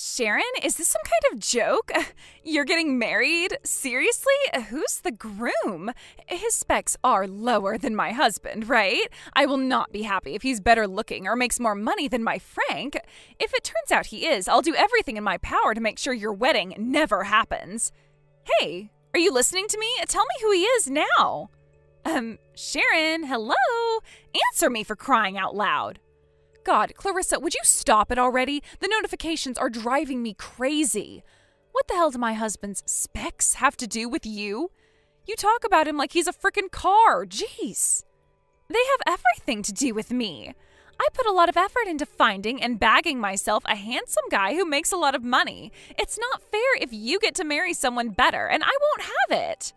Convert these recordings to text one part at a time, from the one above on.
Sharon, is this some kind of joke? You're getting married? Seriously? Who's the groom? His specs are lower than my husband, right? I will not be happy if he's better looking or makes more money than my Frank. If it turns out he is, I'll do everything in my power to make sure your wedding never happens. Hey, are you listening to me? Tell me who he is now. Sharon, hello? Answer me, for crying out loud. God, Clarissa, would you stop it already? The notifications are driving me crazy. What the hell do my husband's specs have to do with you? You talk about him like he's a frickin' car. Jeez. They have everything to do with me. I put a lot of effort into finding and bagging myself a handsome guy who makes a lot of money. It's not fair if you get to marry someone better, and I won't have it.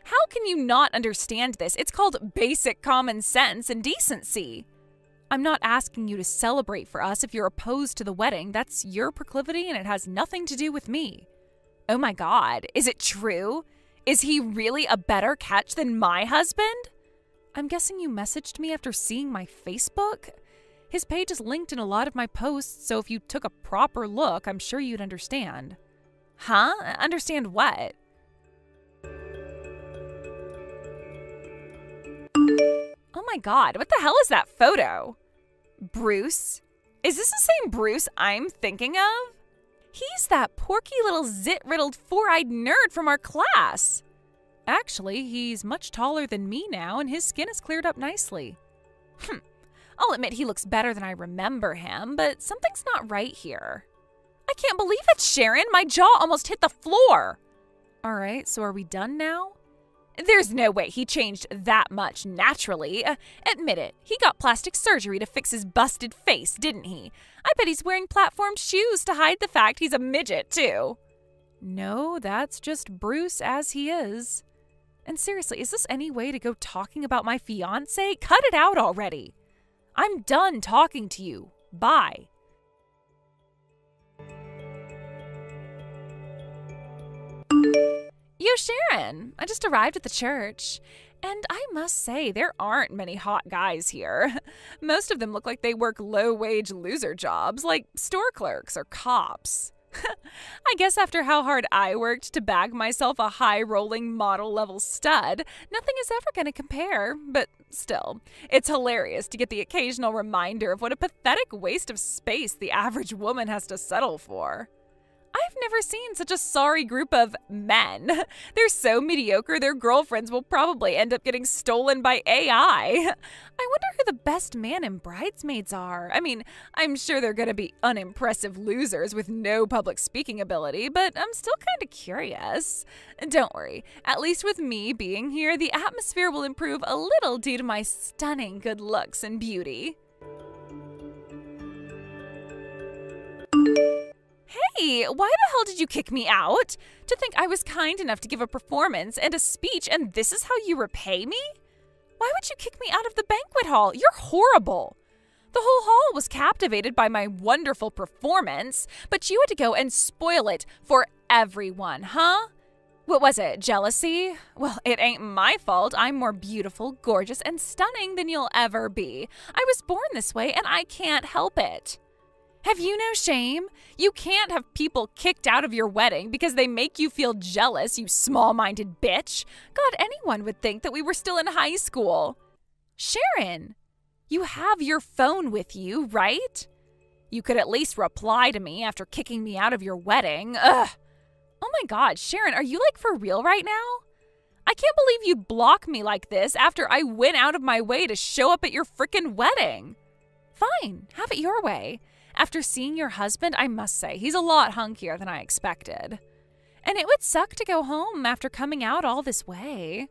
How can you not understand this? It's called basic common sense and decency. I'm not asking you to celebrate for us if you're opposed to the wedding. That's your proclivity and it has nothing to do with me. Oh my God, is it true? Is he really a better catch than my husband? I'm guessing you messaged me after seeing my Facebook? His page is linked in a lot of my posts, so if you took a proper look, I'm sure you'd understand. Huh? Understand what? Oh my God, what the hell is that photo? Bruce? Is this the same Bruce I'm thinking of? He's that porky little zit-riddled four-eyed nerd from our class. Actually, he's much taller than me now, and his skin has cleared up nicely. I'll admit he looks better than I remember him, but something's not right here. I can't believe it, Sharon! My jaw almost hit the floor! Alright, so are we done now? There's no way he changed that much naturally. Admit it, he got plastic surgery to fix his busted face, didn't he? I bet he's wearing platform shoes to hide the fact he's a midget, too. No, that's just Bruce as he is. And seriously, is this any way to go talking about my fiancé? Cut it out already. I'm done talking to you. Bye. Yo, Sharon, I just arrived at the church, and I must say there aren't many hot guys here. Most of them look like they work low-wage loser jobs, like store clerks or cops. I guess after how hard I worked to bag myself a high-rolling model-level stud, nothing is ever going to compare, but still, it's hilarious to get the occasional reminder of what a pathetic waste of space the average woman has to settle for. I've never seen such a sorry group of men. They're so mediocre their girlfriends will probably end up getting stolen by AI. I wonder who the best man in Bridesmaids are. I mean, I'm sure they're going to be unimpressive losers with no public speaking ability, but I'm still kind of curious. Don't worry, at least with me being here, the atmosphere will improve a little due to my stunning good looks and beauty. Hey, why the hell did you kick me out? To think I was kind enough to give a performance and a speech, and this is how you repay me? Why would you kick me out of the banquet hall? You're horrible. The whole hall was captivated by my wonderful performance, but you had to go and spoil it for everyone, huh? What was it, jealousy? Well, it ain't my fault. I'm more beautiful, gorgeous, and stunning than you'll ever be. I was born this way, and I can't help it. Have you no shame? You can't have people kicked out of your wedding because they make you feel jealous, you small-minded bitch. God, anyone would think that we were still in high school. Sharon, you have your phone with you, right? You could at least reply to me after kicking me out of your wedding. Ugh. Oh my God, Sharon, are you like for real right now? I can't believe you'd block me like this after I went out of my way to show up at your frickin' wedding. Fine, have it your way. After seeing your husband, I must say, he's a lot hunkier than I expected. And it would suck to go home after coming out all this way.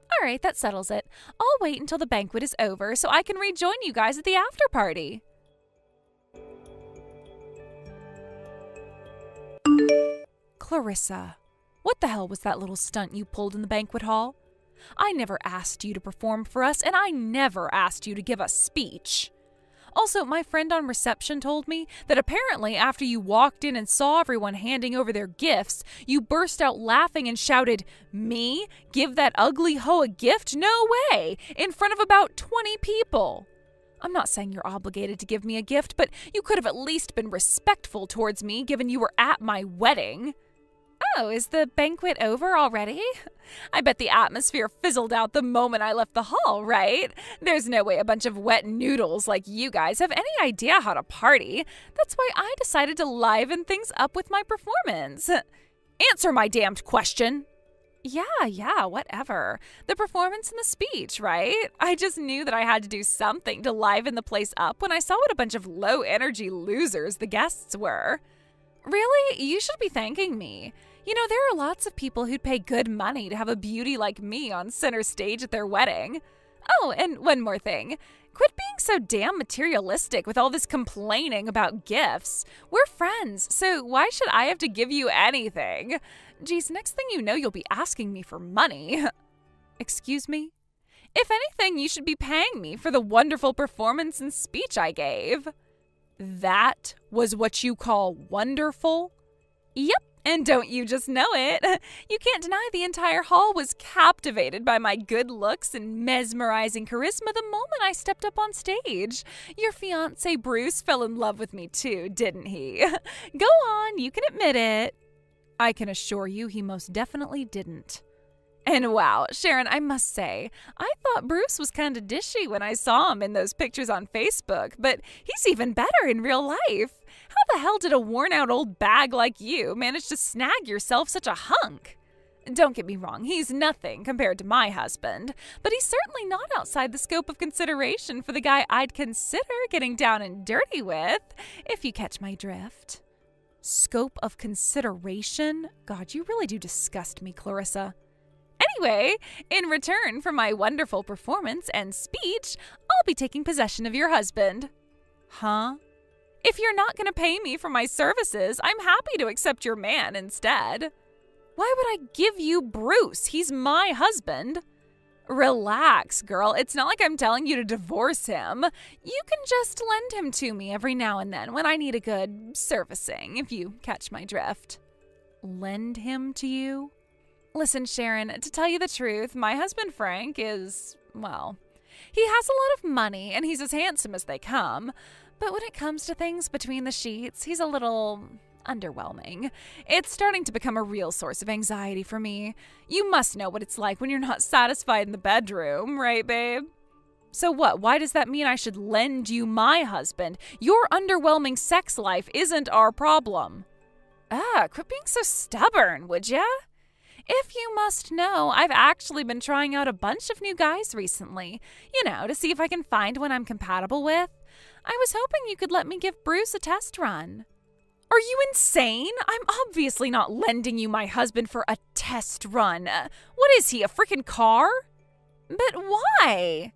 All right, that settles it. I'll wait until the banquet is over so I can rejoin you guys at the after party. Clarissa, what the hell was that little stunt you pulled in the banquet hall? I never asked you to perform for us, and I never asked you to give a speech. Also, my friend on reception told me that apparently after you walked in and saw everyone handing over their gifts, you burst out laughing and shouted, "Me? Give that ugly hoe a gift? No way!" in front of about 20 people. I'm not saying you're obligated to give me a gift, but you could have at least been respectful towards me given you were at my wedding. Oh, is the banquet over already? I bet the atmosphere fizzled out the moment I left the hall, right? There's no way a bunch of wet noodles like you guys have any idea how to party. That's why I decided to liven things up with my performance. Answer my damned question. Yeah, whatever. The performance and the speech, right? I just knew that I had to do something to liven the place up when I saw what a bunch of low-energy losers the guests were. Really? You should be thanking me. You know, there are lots of people who'd pay good money to have a beauty like me on center stage at their wedding. Oh, and one more thing. Quit being so damn materialistic with all this complaining about gifts. We're friends, so why should I have to give you anything? Geez, next thing you know, you'll be asking me for money. Excuse me? If anything, you should be paying me for the wonderful performance and speech I gave. That was what you call wonderful? Yep, and don't you just know it? You can't deny the entire hall was captivated by my good looks and mesmerizing charisma the moment I stepped up on stage. Your fiancé Bruce fell in love with me too, didn't he? Go on, you can admit it. I can assure you he most definitely didn't. And wow, Sharon, I must say, I thought Bruce was kind of dishy when I saw him in those pictures on Facebook, but he's even better in real life. How the hell did a worn-out old bag like you manage to snag yourself such a hunk? Don't get me wrong, he's nothing compared to my husband, but he's certainly not outside the scope of consideration for the guy I'd consider getting down and dirty with, if you catch my drift. Scope of consideration? God, you really do disgust me, Clarissa. Anyway, in return for my wonderful performance and speech, I'll be taking possession of your husband. Huh? If you're not going to pay me for my services, I'm happy to accept your man instead. Why would I give you Bruce? He's my husband. Relax, girl. It's not like I'm telling you to divorce him. You can just lend him to me every now and then when I need a good servicing, if you catch my drift. Lend him to you? Listen, Sharon, to tell you the truth, my husband Frank is, well, he has a lot of money and he's as handsome as they come. But when it comes to things between the sheets, he's a little underwhelming. It's starting to become a real source of anxiety for me. You must know what it's like when you're not satisfied in the bedroom, right, babe? So what? Why does that mean I should lend you my husband? Your underwhelming sex life isn't our problem. Quit being so stubborn, would ya? If you must know, I've actually been trying out a bunch of new guys recently, to see if I can find one I'm compatible with. I was hoping you could let me give Bruce a test run. Are you insane? I'm obviously not lending you my husband for a test run. What is he, a freaking car? But why?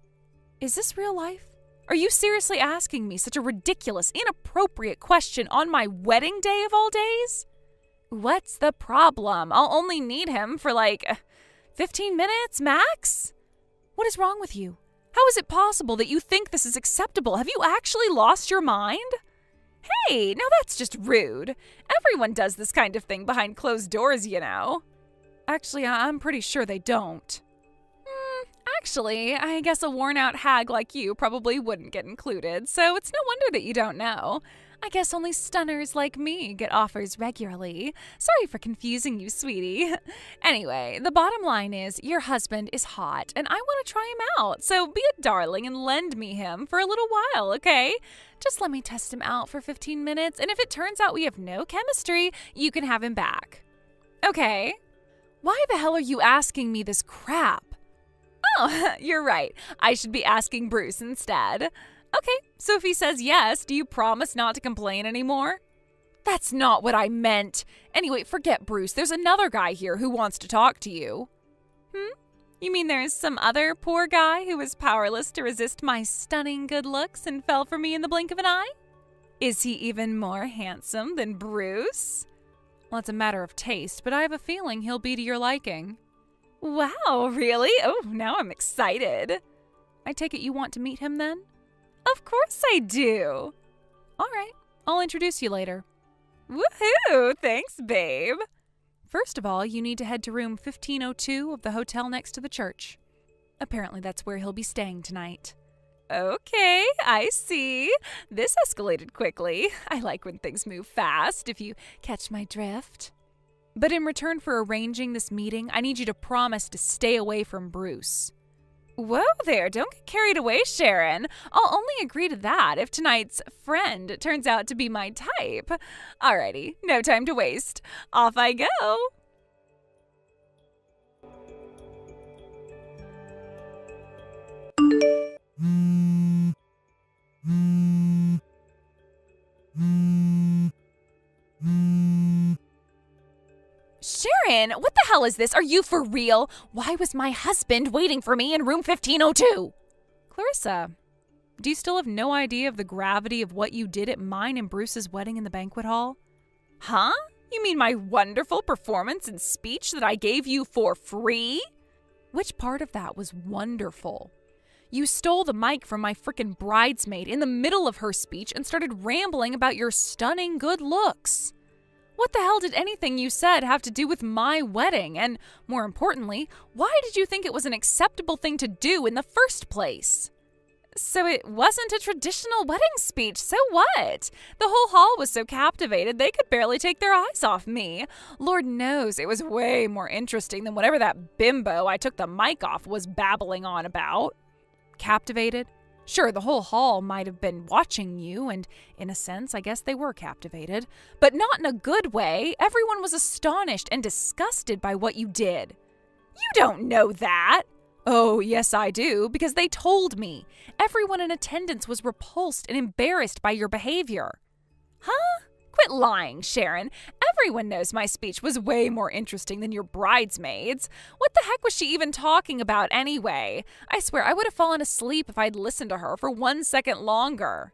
Is this real life? Are you seriously asking me such a ridiculous, inappropriate question on my wedding day of all days? What's the problem? I'll only need him for 15 minutes max? What is wrong with you? How is it possible that you think this is acceptable? Have you actually lost your mind? Hey, now that's just rude. Everyone does this kind of thing behind closed doors, Actually, I'm pretty sure they don't. Actually, I guess a worn-out hag like you probably wouldn't get included, so it's no wonder that you don't know. I guess only stunners like me get offers regularly. Sorry for confusing you, sweetie. Anyway, the bottom line is your husband is hot, and I want to try him out, so be a darling and lend me him for a little while, okay? Just let me test him out for 15 minutes, and if it turns out we have no chemistry, you can have him back. Okay. Why the hell are you asking me this crap? Oh, you're right. I should be asking Bruce instead. Okay, so if he says yes, do you promise not to complain anymore? That's not what I meant. Anyway, forget Bruce. There's another guy here who wants to talk to you. You mean there's some other poor guy who was powerless to resist my stunning good looks and fell for me in the blink of an eye? Is he even more handsome than Bruce? Well, it's a matter of taste, but I have a feeling he'll be to your liking. Wow, really? Oh, now I'm excited. I take it you want to meet him then? Of course I do. All right, I'll introduce you later. Woohoo! Thanks, babe. First of all, you need to head to room 1502 of the hotel next to the church. Apparently that's where he'll be staying tonight. Okay, I see. This escalated quickly. I like when things move fast, if you catch my drift. But in return for arranging this meeting, I need you to promise to stay away from Bruce. Whoa there, don't get carried away, Sharon. I'll only agree to that if tonight's friend turns out to be my type. Alrighty, no time to waste. Off I go. Sharon, what the hell is this? Are you for real? Why was my husband waiting for me in room 1502? Clarissa, do you still have no idea of the gravity of what you did at mine and Bruce's wedding in the banquet hall? Huh? You mean my wonderful performance and speech that I gave you for free? Which part of that was wonderful? You stole the mic from my frickin' bridesmaid in the middle of her speech and started rambling about your stunning good looks. What the hell did anything you said have to do with my wedding? And more importantly, why did you think it was an acceptable thing to do in the first place? So it wasn't a traditional wedding speech, so what? The whole hall was so captivated they could barely take their eyes off me. Lord knows it was way more interesting than whatever that bimbo I took the mic off was babbling on about. Captivated? Sure, the whole hall might have been watching you, and in a sense, I guess they were captivated. But not in a good way. Everyone was astonished and disgusted by what you did. You don't know that. Oh, yes, I do, because they told me. Everyone in attendance was repulsed and embarrassed by your behavior. Huh? Quit lying, Sharon. Everyone knows my speech was way more interesting than your bridesmaid's. What the heck was she even talking about anyway? I swear I would have fallen asleep if I'd listened to her for 1 second longer.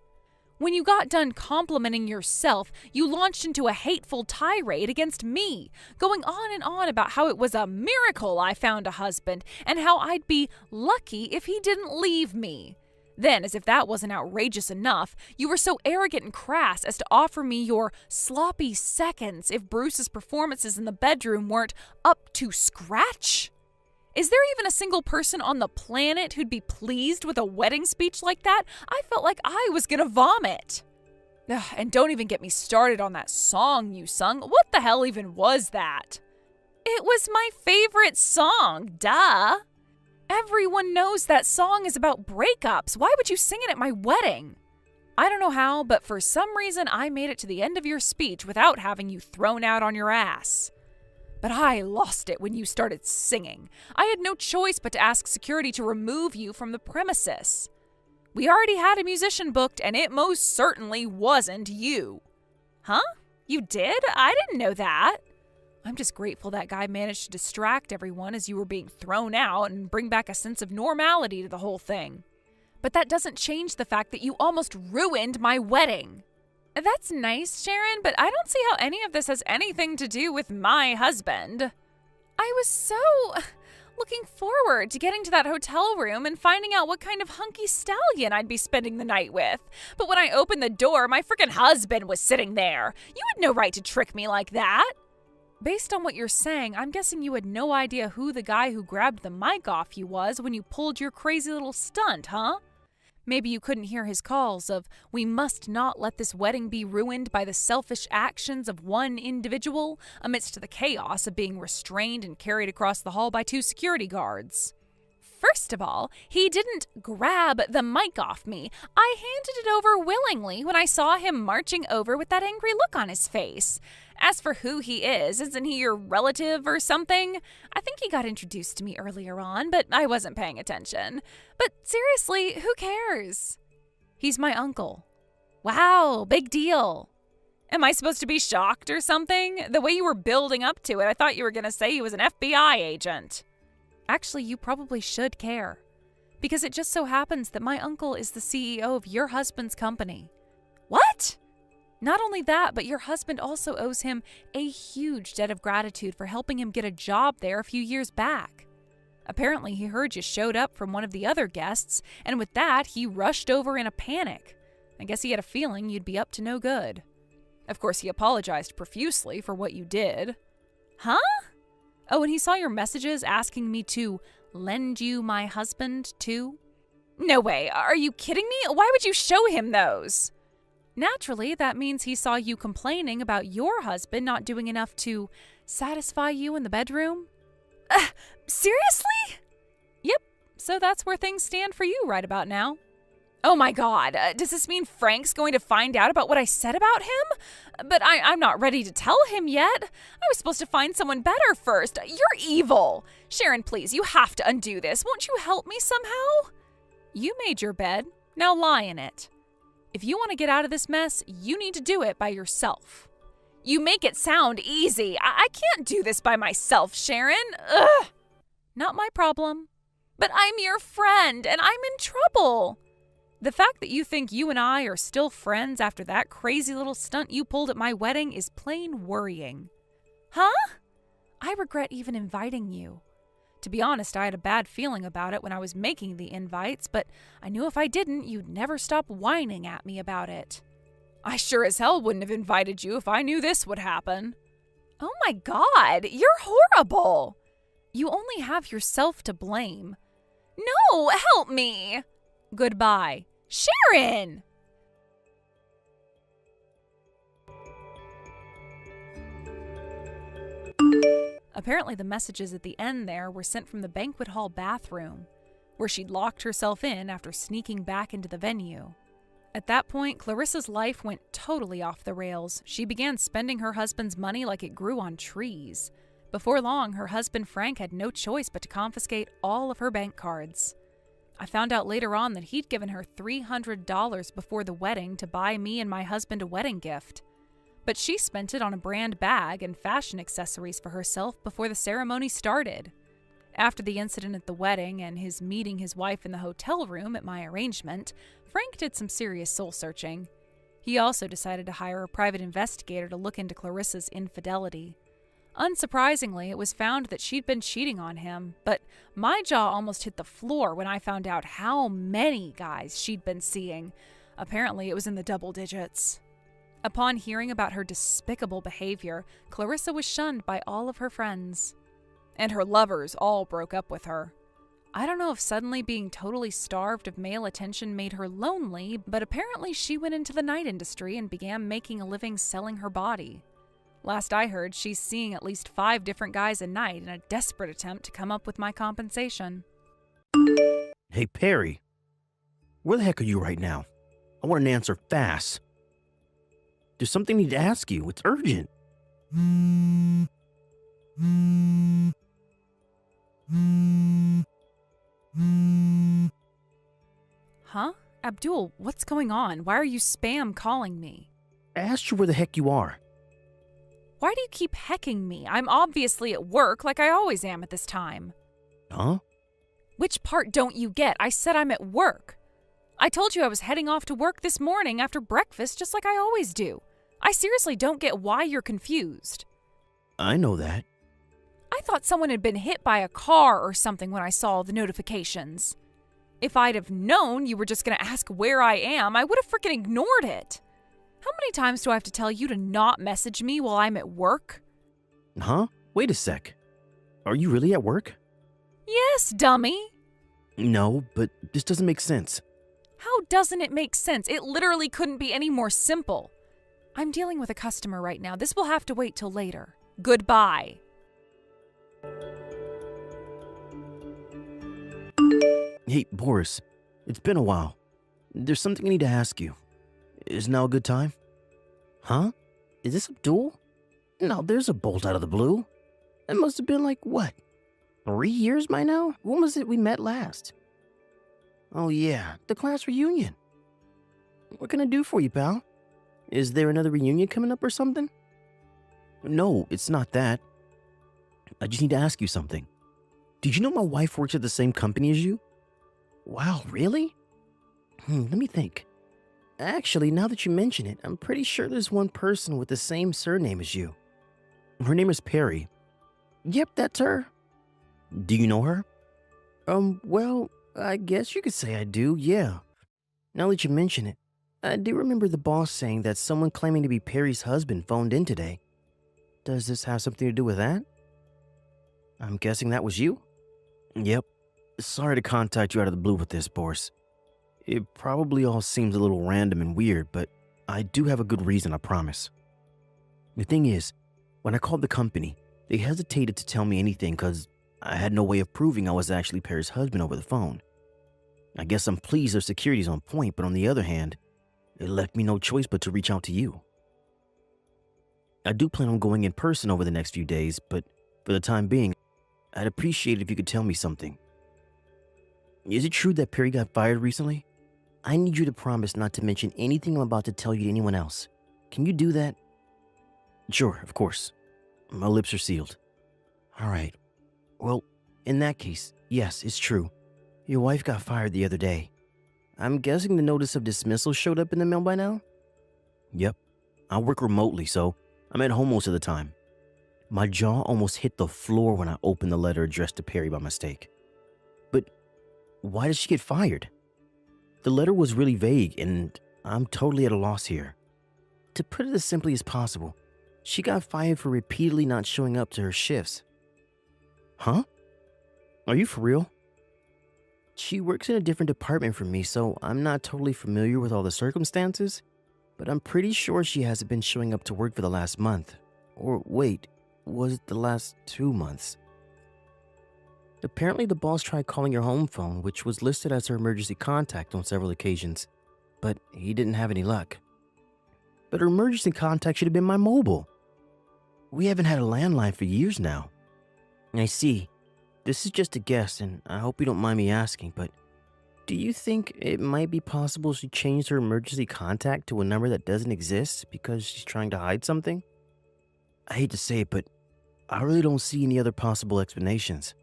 When you got done complimenting yourself, you launched into a hateful tirade against me, going on and on about how it was a miracle I found a husband and how I'd be lucky if he didn't leave me. Then, as if that wasn't outrageous enough, you were so arrogant and crass as to offer me your sloppy seconds if Bruce's performances in the bedroom weren't up to scratch. Is there even a single person on the planet who'd be pleased with a wedding speech like that? I felt like I was gonna vomit. Ugh, and don't even get me started on that song you sung. What the hell even was that? It was my favorite song, duh. Everyone knows that song is about breakups. Why would you sing it at my wedding? I don't know how, but for some reason I made it to the end of your speech without having you thrown out on your ass. But I lost it when you started singing. I had no choice but to ask security to remove you from the premises. We already had a musician booked, and it most certainly wasn't you. Huh? You did? I didn't know that. I'm just grateful that guy managed to distract everyone as you were being thrown out and bring back a sense of normality to the whole thing. But that doesn't change the fact that you almost ruined my wedding. That's nice, Sharon, but I don't see how any of this has anything to do with my husband. I was so looking forward to getting to that hotel room and finding out what kind of hunky stallion I'd be spending the night with. But when I opened the door, my frickin' husband was sitting there. You had no right to trick me like that. Based on what you're saying, I'm guessing you had no idea who the guy who grabbed the mic off you was when you pulled your crazy little stunt, huh? Maybe you couldn't hear his calls of, "We must not let this wedding be ruined by the selfish actions of one individual," amidst the chaos of being restrained and carried across the hall by 2 security guards. First of all, he didn't grab the mic off me. I handed it over willingly when I saw him marching over with that angry look on his face. As for who he is, isn't he your relative or something? I think he got introduced to me earlier on, but I wasn't paying attention. But seriously, who cares? He's my uncle. Wow, big deal. Am I supposed to be shocked or something? The way you were building up to it, I thought you were going to say he was an FBI agent. Actually, you probably should care. Because it just so happens that my uncle is the CEO of your husband's company. What? Not only that, but your husband also owes him a huge debt of gratitude for helping him get a job there a few years back. Apparently, he heard you showed up from one of the other guests, and with that, he rushed over in a panic. I guess he had a feeling you'd be up to no good. Of course, he apologized profusely for what you did. Huh? Oh, and he saw your messages asking me to lend you my husband, too? No way. Are you kidding me? Why would you show him those? Naturally, that means he saw you complaining about your husband not doing enough to satisfy you in the bedroom. Seriously? Yep, so that's where things stand for you right about now. Oh my god, does this mean Frank's going to find out about what I said about him? But I'm not ready to tell him yet. I was supposed to find someone better first. You're evil. Sharon, please, you have to undo this. Won't you help me somehow? You made your bed, now lie in it. If you want to get out of this mess, you need to do it by yourself. You make it sound easy. I can't do this by myself, Sharon. Ugh. Not my problem. But I'm your friend, and I'm in trouble. The fact that you think you and I are still friends after that crazy little stunt you pulled at my wedding is plain worrying. Huh? I regret even inviting you. To be honest, I had a bad feeling about it when I was making the invites, but I knew if I didn't, you'd never stop whining at me about it. I sure as hell wouldn't have invited you if I knew this would happen. Oh my god, you're horrible. You only have yourself to blame. No, help me. Goodbye. Sharon! Apparently the messages at the end there were sent from the banquet hall bathroom, where she'd locked herself in after sneaking back into the venue. At that point, Clarissa's life went totally off the rails. She began spending her husband's money like it grew on trees. Before long, her husband Frank had no choice but to confiscate all of her bank cards. I found out later on that he'd given her $300 before the wedding to buy me and my husband a wedding gift. But she spent it on a brand bag and fashion accessories for herself before the ceremony started. After the incident at the wedding and his meeting his wife in the hotel room at my arrangement, Frank did some serious soul-searching. He also decided to hire a private investigator to look into Clarissa's infidelity. Unsurprisingly, it was found that she'd been cheating on him, but my jaw almost hit the floor when I found out how many guys she'd been seeing. Apparently, it was in the double digits. Upon hearing about her despicable behavior, Clarissa was shunned by all of her friends. And her lovers all broke up with her. I don't know if suddenly being totally starved of male attention made her lonely, but apparently she went into the night industry and began making a living selling her body. Last I heard, she's seeing at least 5 different guys a night in a desperate attempt to come up with my compensation. Hey, Perry. Where the heck are you right now? I want an answer fast. There's something I need to ask you. It's urgent. Huh? Abdul, what's going on? Why are you spam calling me? I asked you where the heck you are. Why do you keep hecking me? I'm obviously at work like I always am at this time. Huh? Which part don't you get? I said I'm at work. I told you I was heading off to work this morning after breakfast just like I always do. I seriously don't get why you're confused. I know that. I thought someone had been hit by a car or something when I saw the notifications. If I'd have known you were just going to ask where I am, I would have freaking ignored it. How many times do I have to tell you to not message me while I'm at work? Huh? Wait a sec. Are you really at work? Yes, dummy. No, but this doesn't make sense. How doesn't it make sense? It literally couldn't be any more simple. I'm dealing with a customer right now. This will have to wait till later. Goodbye. Hey, Boris. It's been a while. There's something I need to ask you. Is now a good time? Huh? Is this Abdul? No, there's a bolt out of the blue. It must have been like, what? 3 years by now? When was it we met last? Oh yeah, the class reunion. What can I do for you, pal? Is there another reunion coming up or something? No, it's not that. I just need to ask you something. Did you know my wife works at the same company as you? Wow, really? Let me think. Actually, now that you mention it, I'm pretty sure there's one person with the same surname as you. Her name is Perry. Yep, that's her. Do you know her? Well, I guess you could say I do, yeah. Now that you mention it, I do remember the boss saying that someone claiming to be Perry's husband phoned in today. Does this have something to do with that? I'm guessing that was you? Yep. Sorry to contact you out of the blue with this, Boris. It probably all seems a little random and weird, but I do have a good reason, I promise. The thing is, when I called the company, they hesitated to tell me anything because I had no way of proving I was actually Perry's husband over the phone. I guess I'm pleased their security's on point, but on the other hand, it left me no choice but to reach out to you. I do plan on going in person over the next few days, but for the time being, I'd appreciate it if you could tell me something. Is it true that Perry got fired recently? I need you to promise not to mention anything I'm about to tell you to anyone else. Can you do that? Sure, of course. My lips are sealed. All right. Well, in that case, yes, it's true. Your wife got fired the other day. I'm guessing the notice of dismissal showed up in the mail by now? Yep. I work remotely, so I'm at home most of the time. My jaw almost hit the floor when I opened the letter addressed to Perry by mistake. But why did she get fired? The letter was really vague, and I'm totally at a loss here. To put it as simply as possible, she got fired for repeatedly not showing up to her shifts. Huh? Are you for real? She works in a different department from me, so I'm not totally familiar with all the circumstances, but I'm pretty sure she hasn't been showing up to work for the last month. Or wait, was it the last 2 months? Apparently the boss tried calling her home phone, which was listed as her emergency contact on several occasions, but he didn't have any luck. But her emergency contact should have been my mobile. We haven't had a landline for years now. I see. This is just a guess, and I hope you don't mind me asking, but do you think it might be possible she changed her emergency contact to a number that doesn't exist because she's trying to hide something? I hate to say it, but I really don't see any other possible explanations.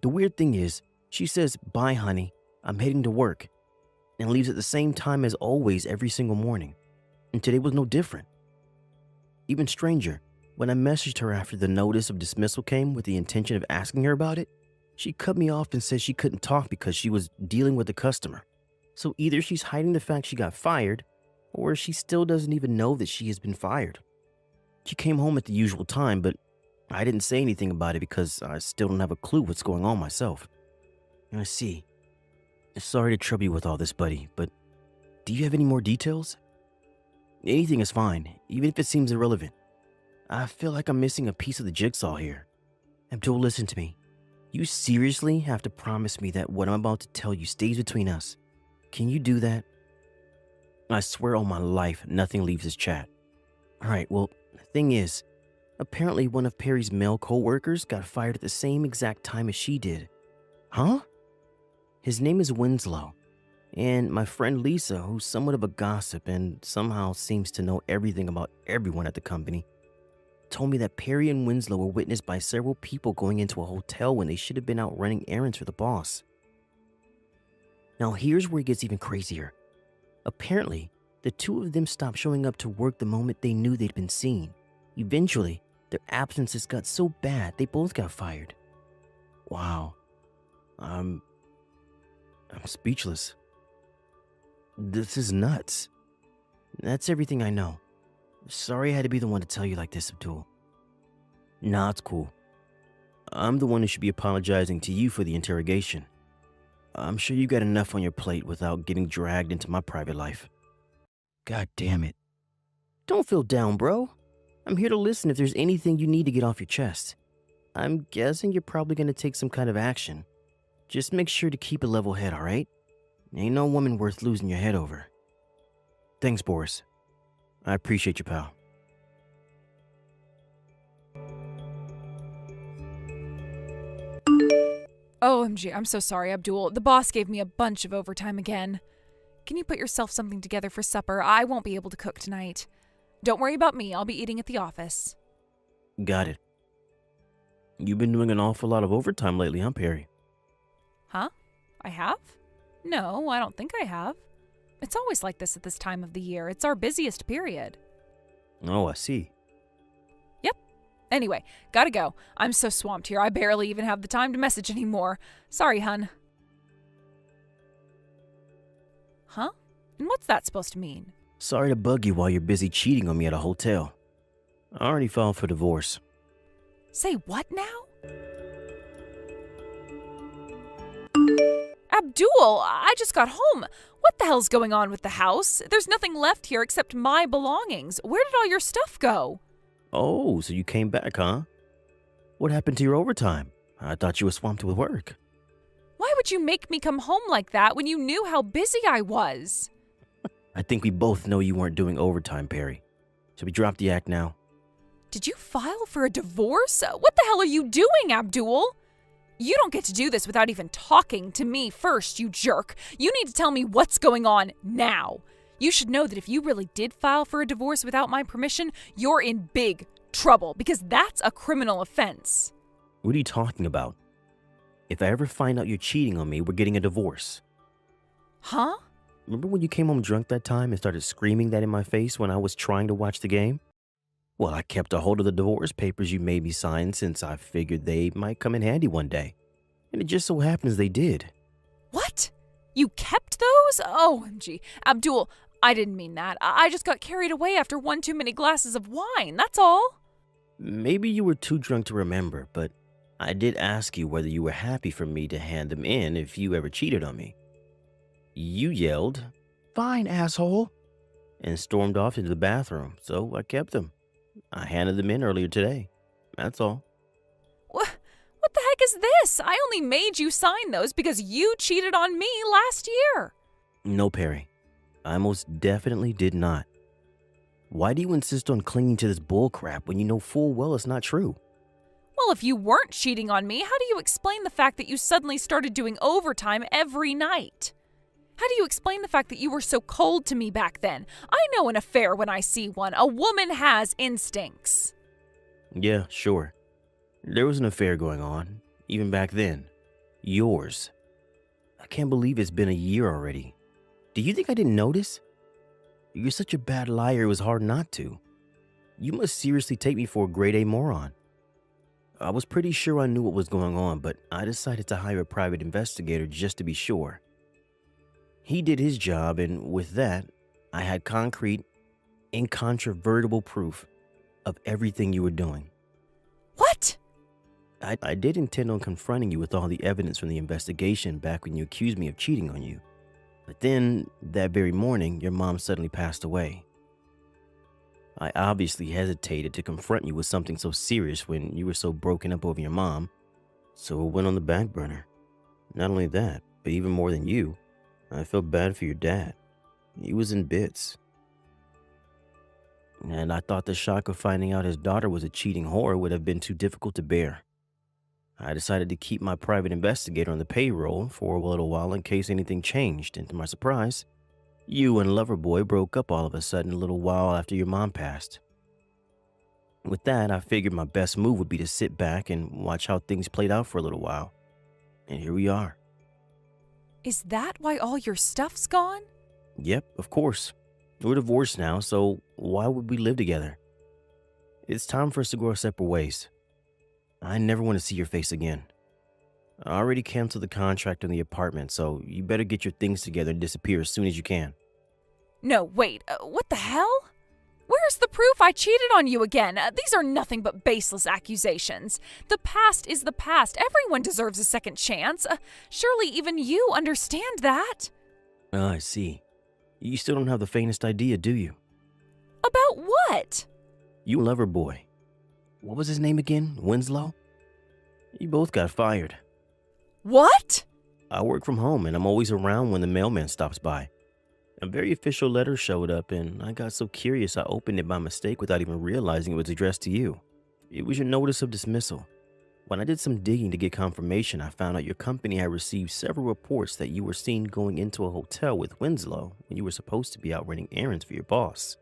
The weird thing is, she says, "Bye, honey, I'm heading to work," and leaves at the same time as always every single morning. And today was no different. Even stranger, when I messaged her after the notice of dismissal came with the intention of asking her about it, she cut me off and said she couldn't talk because she was dealing with a customer. So either she's hiding the fact she got fired, or she still doesn't even know that she has been fired. She came home at the usual time, but I didn't say anything about it because I still don't have a clue what's going on myself. I see. Sorry to trouble you with all this, buddy, but do you have any more details? Anything is fine, even if it seems irrelevant. I feel like I'm missing a piece of the jigsaw here. Abdul, listen to me. You seriously have to promise me that what I'm about to tell you stays between us. Can you do that? I swear on my life, nothing leaves this chat. Alright, well, the thing is, apparently one of Perry's male co-workers got fired at the same exact time as she did. Huh? His name is Winslow, and my friend Lisa, who's somewhat of a gossip and somehow seems to know everything about everyone at the company, told me that Perry and Winslow were witnessed by several people going into a hotel when they should have been out running errands for the boss. Now here's where it gets even crazier. Apparently, the two of them stopped showing up to work the moment they knew they'd been seen. Eventually, their absences got so bad they both got fired. Wow. I'm speechless. This is nuts. That's everything I know. Sorry I had to be the one to tell you like this, Abdul. Nah, it's cool. I'm the one who should be apologizing to you for the interrogation. I'm sure you got enough on your plate without getting dragged into my private life. God damn it. Don't feel down, bro. I'm here to listen if there's anything you need to get off your chest. I'm guessing you're probably going to take some kind of action. Just make sure to keep a level head, alright? Ain't no woman worth losing your head over. Thanks, Boris. I appreciate you, pal. OMG, I'm so sorry, Abdul. The boss gave me a bunch of overtime again. Can you put yourself something together for supper? I won't be able to cook tonight. Don't worry about me. I'll be eating at the office. Got it. You've been doing an awful lot of overtime lately, huh, Perry? Huh? I have? No, I don't think I have. It's always like this at this time of the year. It's our busiest period. Oh, I see. Yep. Anyway, gotta go. I'm so swamped here, I barely even have the time to message anymore. Sorry, hun. Huh? And what's that supposed to mean? Sorry to bug you while you're busy cheating on me at a hotel. I already filed for divorce. Say what now? Abdul, I just got home. What the hell's going on with the house? There's nothing left here except my belongings. Where did all your stuff go? Oh, so you came back, huh? What happened to your overtime? I thought you were swamped with work. Why would you make me come home like that when you knew how busy I was? I think we both know you weren't doing overtime, Perry. Should we drop the act now? Did you file for a divorce? What the hell are you doing, Abdul? You don't get to do this without even talking to me first, you jerk. You need to tell me what's going on now. You should know that if you really did file for a divorce without my permission, you're in big trouble because that's a criminal offense. What are you talking about? If I ever find out you're cheating on me, we're getting a divorce. Huh? Remember when you came home drunk that time and started screaming that in my face when I was trying to watch the game? Well, I kept a hold of the divorce papers you made me sign since I figured they might come in handy one day. And it just so happens they did. What? You kept those? OMG. Abdul, I didn't mean that. I just got carried away after one too many glasses of wine, that's all. Maybe you were too drunk to remember, but I did ask you whether you were happy for me to hand them in if you ever cheated on me. You yelled, "Fine, asshole," and stormed off into the bathroom, so I kept them. I handed them in earlier today. That's all. What the heck is this? I only made you sign those because you cheated on me last year. No, Perry. I most definitely did not. Why do you insist on clinging to this bullcrap when you know full well it's not true? Well, if you weren't cheating on me, how do you explain the fact that you suddenly started doing overtime every night? How do you explain the fact that you were so cold to me back then? I know an affair when I see one. A woman has instincts. Yeah, sure. There was an affair going on, even back then. Yours. I can't believe it's been a year already. Do you think I didn't notice? You're such a bad liar it was hard not to. You must seriously take me for a grade A moron. I was pretty sure I knew what was going on, but I decided to hire a private investigator just to be sure. He did his job, and with that, I had concrete, incontrovertible proof of everything you were doing. What? I did intend on confronting you with all the evidence from the investigation back when you accused me of cheating on you. But then, that very morning, your mom suddenly passed away. I obviously hesitated to confront you with something so serious when you were so broken up over your mom, so it went on the back burner. Not only that, but even more than you, I felt bad for your dad. He was in bits. And I thought the shock of finding out his daughter was a cheating whore would have been too difficult to bear. I decided to keep my private investigator on the payroll for a little while in case anything changed, and to my surprise, you and Loverboy broke up all of a sudden a little while after your mom passed. With that, I figured my best move would be to sit back and watch how things played out for a little while. And here we are. Is that why all your stuff's gone? Yep, of course. We're divorced now, so why would we live together? It's time for us to go our separate ways. I never want to see your face again. I already canceled the contract on the apartment, so you better get your things together and disappear as soon as you can. No, wait. What the hell? Where's the proof I cheated on you again? These are nothing but baseless accusations. The past is the past. Everyone deserves a second chance. Surely even you understand that. I see. You still don't have the faintest idea, do you? About what? You Loverboy. What was his name again? Winslow? You both got fired. What? I work from home and I'm always around when the mailman stops by. A very official letter showed up and I got so curious I opened it by mistake without even realizing it was addressed to you. It was your notice of dismissal. When I did some digging to get confirmation, I found out your company had received several reports that you were seen going into a hotel with Winslow when you were supposed to be out running errands for your boss.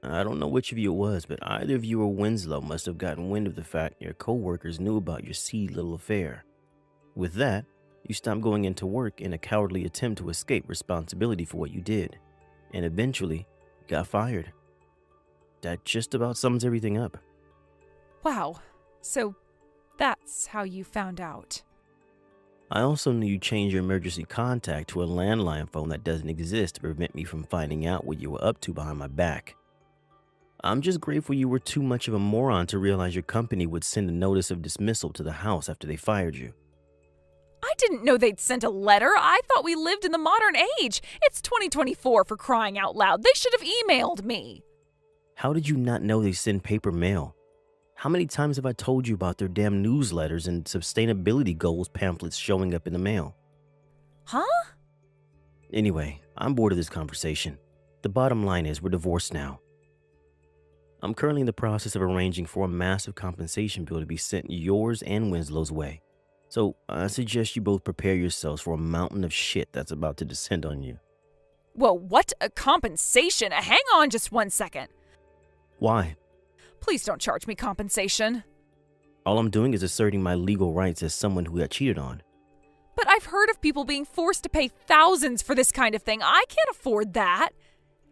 I don't know which of you it was, but either of you or Winslow must have gotten wind of the fact your co-workers knew about your seedy little affair. With that, you stopped going into work in a cowardly attempt to escape responsibility for what you did, and eventually got fired. That just about sums everything up. Wow. So that's how you found out. I also knew you changed your emergency contact to a landline phone that doesn't exist to prevent me from finding out what you were up to behind my back. I'm just grateful you were too much of a moron to realize your company would send a notice of dismissal to the house after they fired you. I didn't know they'd sent a letter. I thought we lived in the modern age. It's 2024 for crying out loud. They should have emailed me. How did you not know they send paper mail? How many times have I told you about their damn newsletters and sustainability goals pamphlets showing up in the mail? Huh? Anyway, I'm bored of this conversation. The bottom line is we're divorced now. I'm currently in the process of arranging for a massive compensation bill to be sent yours and Winslow's way. So I suggest you both prepare yourselves for a mountain of shit that's about to descend on you. Whoa, what? A compensation? Hang on just 1 second. Why? Please don't charge me compensation. All I'm doing is asserting my legal rights as someone who got cheated on. But I've heard of people being forced to pay thousands for this kind of thing. I can't afford that.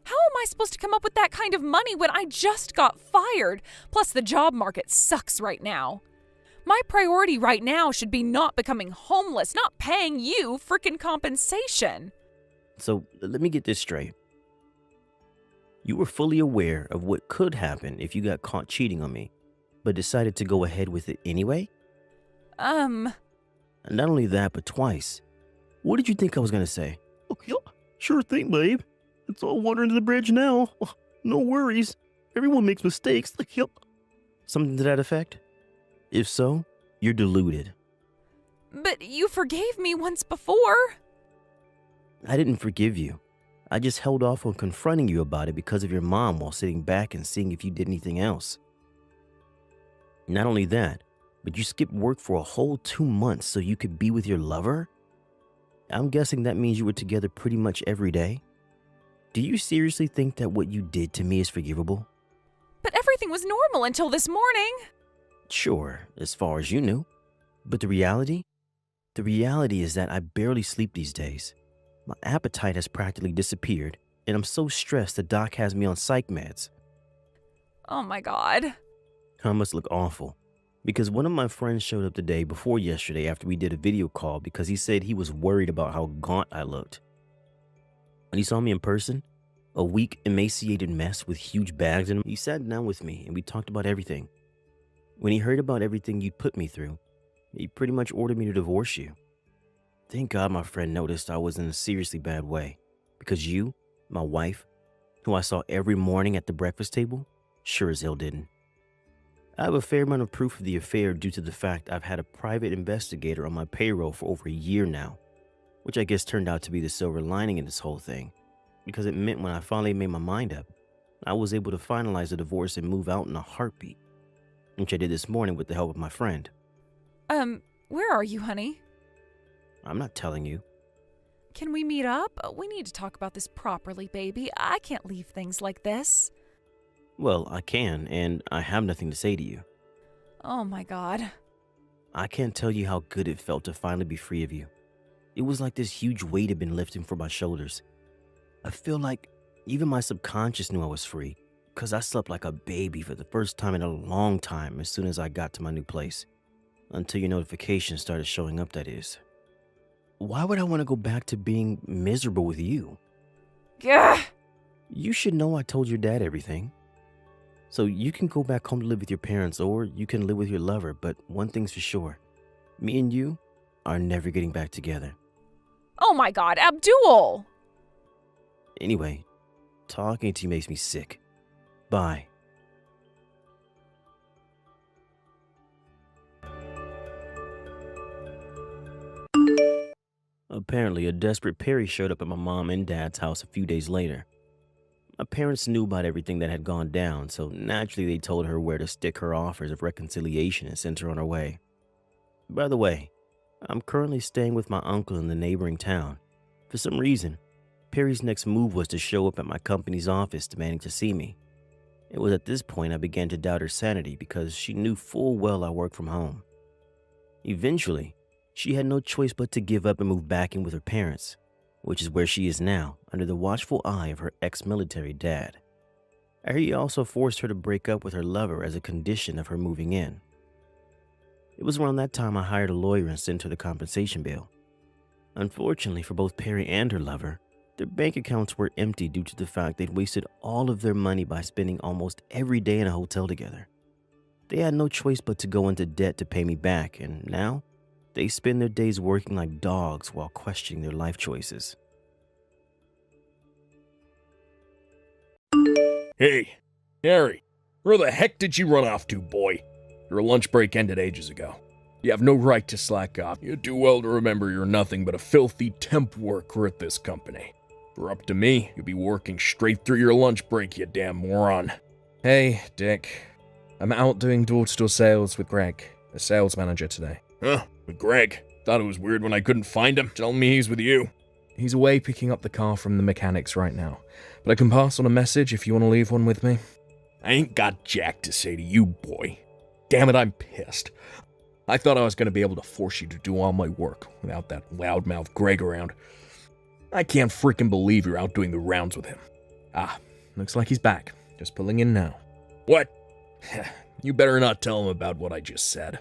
How am I supposed to come up with that kind of money when I just got fired? Plus, the job market sucks right now. My priority right now should be not becoming homeless, not paying you frickin' compensation. So let me get this straight. You were fully aware of what could happen if you got caught cheating on me, but decided to go ahead with it anyway? And not only that, but twice. What did you think I was going to say? Oh, yeah, sure thing, babe. It's all water under the bridge now. Oh, no worries. Everyone makes mistakes. Yep. Something to that effect? If so, you're deluded. But you forgave me once before. I didn't forgive you. I just held off on confronting you about it because of your mom while sitting back and seeing if you did anything else. Not only that, but you skipped work for a whole 2 months so you could be with your lover? I'm guessing that means you were together pretty much every day? Do you seriously think that what you did to me is forgivable? But everything was normal until this morning. Sure, as far as you knew. But the reality? The reality is that I barely sleep these days. My appetite has practically disappeared, and I'm so stressed the doc has me on psych meds. Oh my God. I must look awful. Because one of my friends showed up the day before yesterday after we did a video call because he said he was worried about how gaunt I looked. When he saw me in person, a weak, emaciated mess with huge bags in him, he sat down with me and we talked about everything. When he heard about everything you'd put me through, he pretty much ordered me to divorce you. Thank God my friend noticed I was in a seriously bad way, because you, my wife, who I saw every morning at the breakfast table, sure as hell didn't. I have a fair amount of proof of the affair due to the fact I've had a private investigator on my payroll for over a year now, which I guess turned out to be the silver lining in this whole thing, because it meant when I finally made my mind up, I was able to finalize the divorce and move out in a heartbeat, which I did this morning with the help of my friend. Where are you, honey? I'm not telling you. Can we meet up? We need to talk about this properly, baby. I can't leave things like this. Well, I can, and I have nothing to say to you. Oh my God. I can't tell you how good it felt to finally be free of you. It was like this huge weight had been lifting from my shoulders. I feel like even my subconscious knew I was free, because I slept like a baby for the first time in a long time as soon as I got to my new place. Until your notifications started showing up, that is. Why would I want to go back to being miserable with you? Gah! You should know I told your dad everything. So you can go back home to live with your parents, or you can live with your lover, but one thing's for sure. Me and you are never getting back together. Oh my God, Abdul! Anyway, talking to you makes me sick. Bye. Apparently, a desperate Perry showed up at my mom and dad's house a few days later. My parents knew about everything that had gone down, so naturally they told her where to stick her offers of reconciliation and sent her on her way. By the way, I'm currently staying with my uncle in the neighboring town. For some reason, Perry's next move was to show up at my company's office demanding to see me. It was at this point I began to doubt her sanity because she knew full well I work from home. Eventually, she had no choice but to give up and move back in with her parents, which is where she is now, under the watchful eye of her ex-military dad. He also forced her to break up with her lover as a condition of her moving in. It was around that time I hired a lawyer and sent her the compensation bill. Unfortunately for both Perry and her lover, their bank accounts were empty due to the fact they'd wasted all of their money by spending almost every day in a hotel together. They had no choice but to go into debt to pay me back, and now They spend their days working like dogs while questioning their life choices. Hey, Harry, where the heck did you run off to, boy? Your lunch break ended ages ago. You have no right to slack off. You do well to remember you're nothing but a filthy temp worker at this company. If it were up to me, you'd be working straight through your lunch break, you damn moron. Hey, Dick. I'm out doing door-to-door sales with Greg, the sales manager today. Huh, with Greg. Thought it was weird when I couldn't find him, telling me he's with you. He's away picking up the car from the mechanics right now, but I can pass on a message if you want to leave one with me. I ain't got jack to say to you, boy. Damn it, I'm pissed. I thought I was going to be able to force you to do all my work without that loudmouth Greg around. I can't freaking believe you're out doing the rounds with him. Ah, looks like he's back. Just pulling in now. What? You better not tell him about what I just said.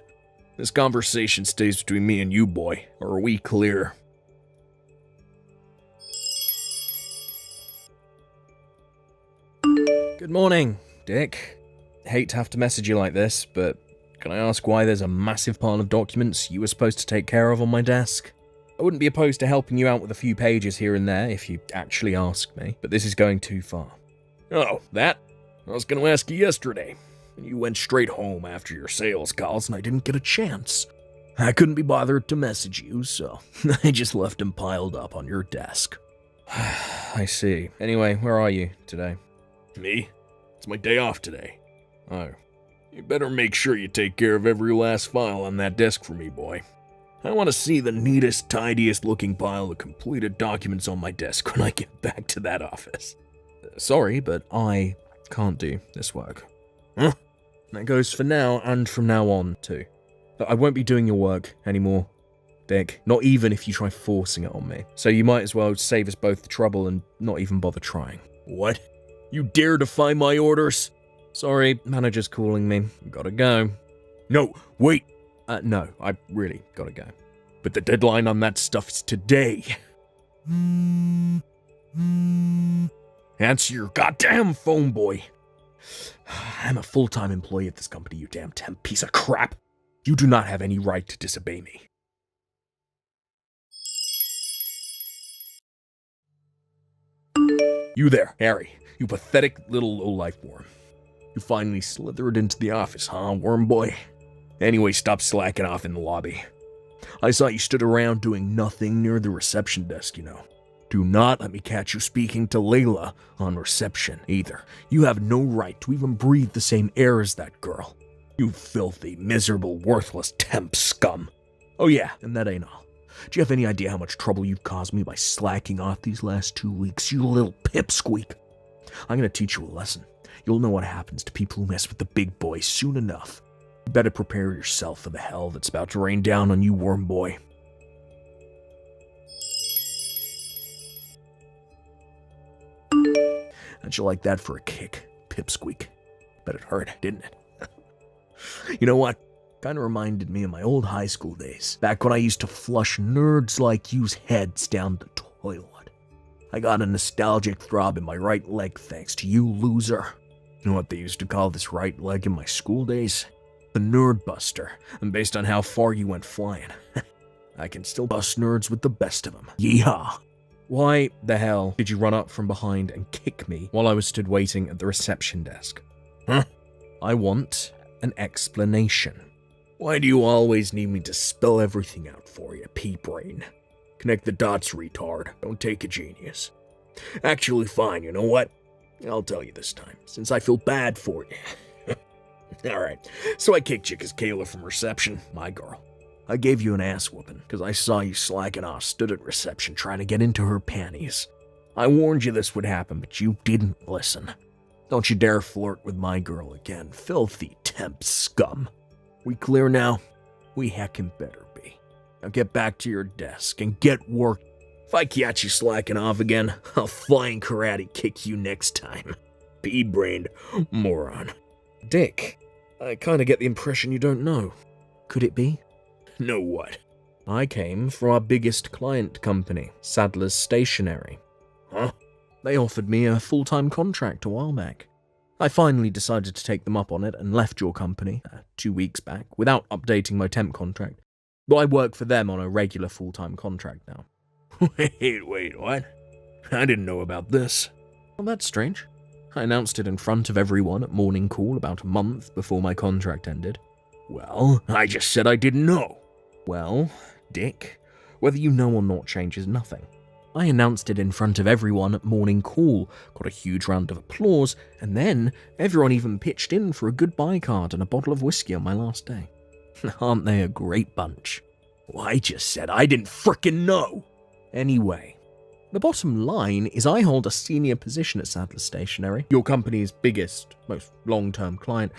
This conversation stays between me and you, boy, or are we clear? Good morning, Dick. Hate to have to message you like this, but can I ask why there's a massive pile of documents you were supposed to take care of on my desk? I wouldn't be opposed to helping you out with a few pages here and there if you actually asked me, but this is going too far. Oh, that? I was going to ask you yesterday. And you went straight home after your sales calls and I didn't get a chance. I couldn't be bothered to message you, so I just left them piled up on your desk. I see. Anyway, where are you today? Me? It's my day off today. Oh. You better make sure you take care of every last file on that desk for me, boy. I want to see the neatest, tidiest looking pile of completed documents on my desk when I get back to that office. Sorry, but I can't do this work. Huh? That goes for now and from now on, too. I won't be doing your work anymore, Dick. Not even if you try forcing it on me. So you might as well save us both the trouble and not even bother trying. What? You dare defy my orders? Sorry, manager's calling me. Gotta go. No, wait. No, I really gotta go. But the deadline on that stuff is today. Answer your goddamn phone, boy. I'm a full-time employee at this company, you damn temp piece of crap. You do not have any right to disobey me. You there, Harry. You pathetic little low-life worm. You finally slithered into the office, huh, worm boy? Anyway, stop slacking off in the lobby. I saw you stood around doing nothing near the reception desk, you know. Do not let me catch you speaking to Layla on reception, either. You have no right to even breathe the same air as that girl. You filthy, miserable, worthless temp scum. Oh yeah, and that ain't all. Do you have any idea how much trouble you've caused me by slacking off these last 2 weeks, you little pipsqueak? I'm gonna teach you a lesson. You'll know what happens to people who mess with the big boys soon enough. You better prepare yourself for the hell that's about to rain down on you, worm boy. How'd you like that for a kick, pipsqueak? Bet it hurt, didn't it? You know what? Kinda reminded me of my old high school days, back when I used to flush nerds like you's heads down the toilet. I got a nostalgic throb in my right leg thanks to you, loser. You know what they used to call this right leg in my school days? The Nerd Buster, and based on how far you went flying, I can still bust nerds with the best of them. Yeehaw! Why the hell did you run up from behind and kick me while I was stood waiting at the reception desk? Huh? I want an explanation. Why do you always need me to spell everything out for you, pea-brain? Connect the dots, retard. Don't take a genius. Actually, fine, you know what? I'll tell you this time, since I feel bad for you. Alright, so I kicked you because Kayla from reception, my girl. I gave you an ass whooping because I saw you slacking off, stood at reception trying to get into her panties. I warned you this would happen, but you didn't listen. Don't you dare flirt with my girl again, filthy temp scum. We clear now? We heckin' better be. Now get back to your desk and get work. If I catch you slacking off again, I'll flying karate kick you next time. Pea-brained moron. Dick, I kinda get the impression you don't know. Could it be? Know what? I came from our biggest client company, Sadler's Stationery. Huh? They offered me a full-time contract a while back. I finally decided to take them up on it and left your company 2 weeks back without updating my temp contract. But I work for them on a regular full-time contract now. Wait, what? I didn't know about this. Well, that's strange. I announced it in front of everyone at morning call about a month before my contract ended. Well, I just said I didn't know. Well, Dick, whether you know or not changes nothing. I announced it in front of everyone at morning call, got a huge round of applause, and then everyone even pitched in for a goodbye card and a bottle of whiskey on my last day. Aren't they a great bunch? Well, I just said I didn't frickin' know. Anyway, the bottom line is I hold a senior position at Sadler Stationery, your company's biggest, most long-term client.